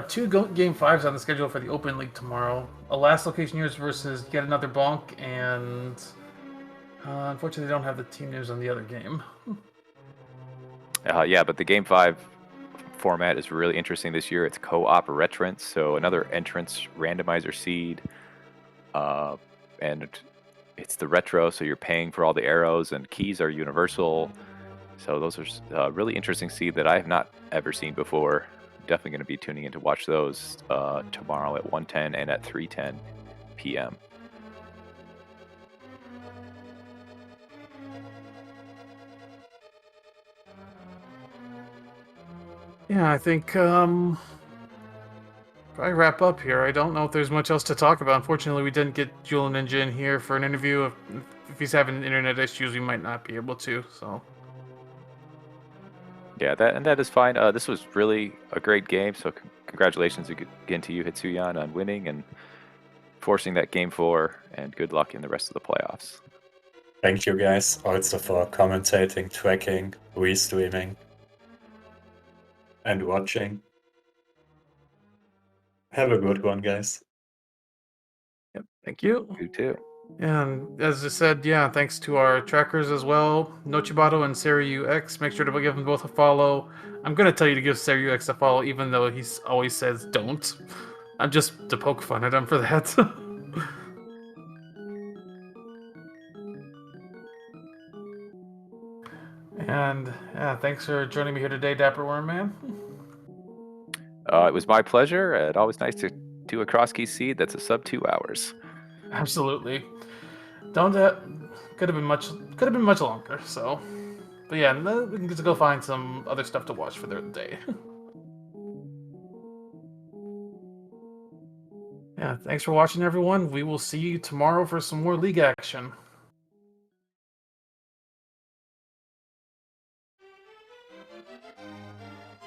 two game 5s on the schedule for the Open League tomorrow. A Last Location Years versus yet another Bonk, and unfortunately, they don't have the team names on the other game. Yeah, but the Game 5 format is really interesting this year. It's co-op retrants, so another entrance randomizer seed, and it's the retro, so you're paying for all the arrows, and keys are universal. So those are really interesting seed that I have not ever seen before. Definitely going to be tuning in to watch those tomorrow at 1:10 and at 3:10 p.m. Yeah, I think probably wrap up here. I don't know if there's much else to talk about. Unfortunately, we didn't get Jewel Ninja in here for an interview. If he's having internet issues, we might not be able to. So. Yeah, that is fine. This was really a great game, so congratulations again to you, Hitsuyan, on winning and forcing that Game 4, and good luck in the rest of the playoffs. Thank you guys also for commentating, tracking, restreaming, and watching. Have a good one, guys. Yep, thank you. You too. And as I said, yeah, thanks to our trackers as well, Nochibato and SeriUX. Make sure to give them both a follow. I'm gonna tell you to give SeriUX a follow, even though he always says don't. I'm just to poke fun at him for that. And yeah, thanks for joining me here today, Dapper Worm Man. It was my pleasure, and always nice to do a cross key seed that's a sub 2 hours. Absolutely. Don't could have been much longer. So, but yeah, we can just go find some other stuff to watch for the day. Yeah, thanks for watching, everyone. We will see you tomorrow for some more league action.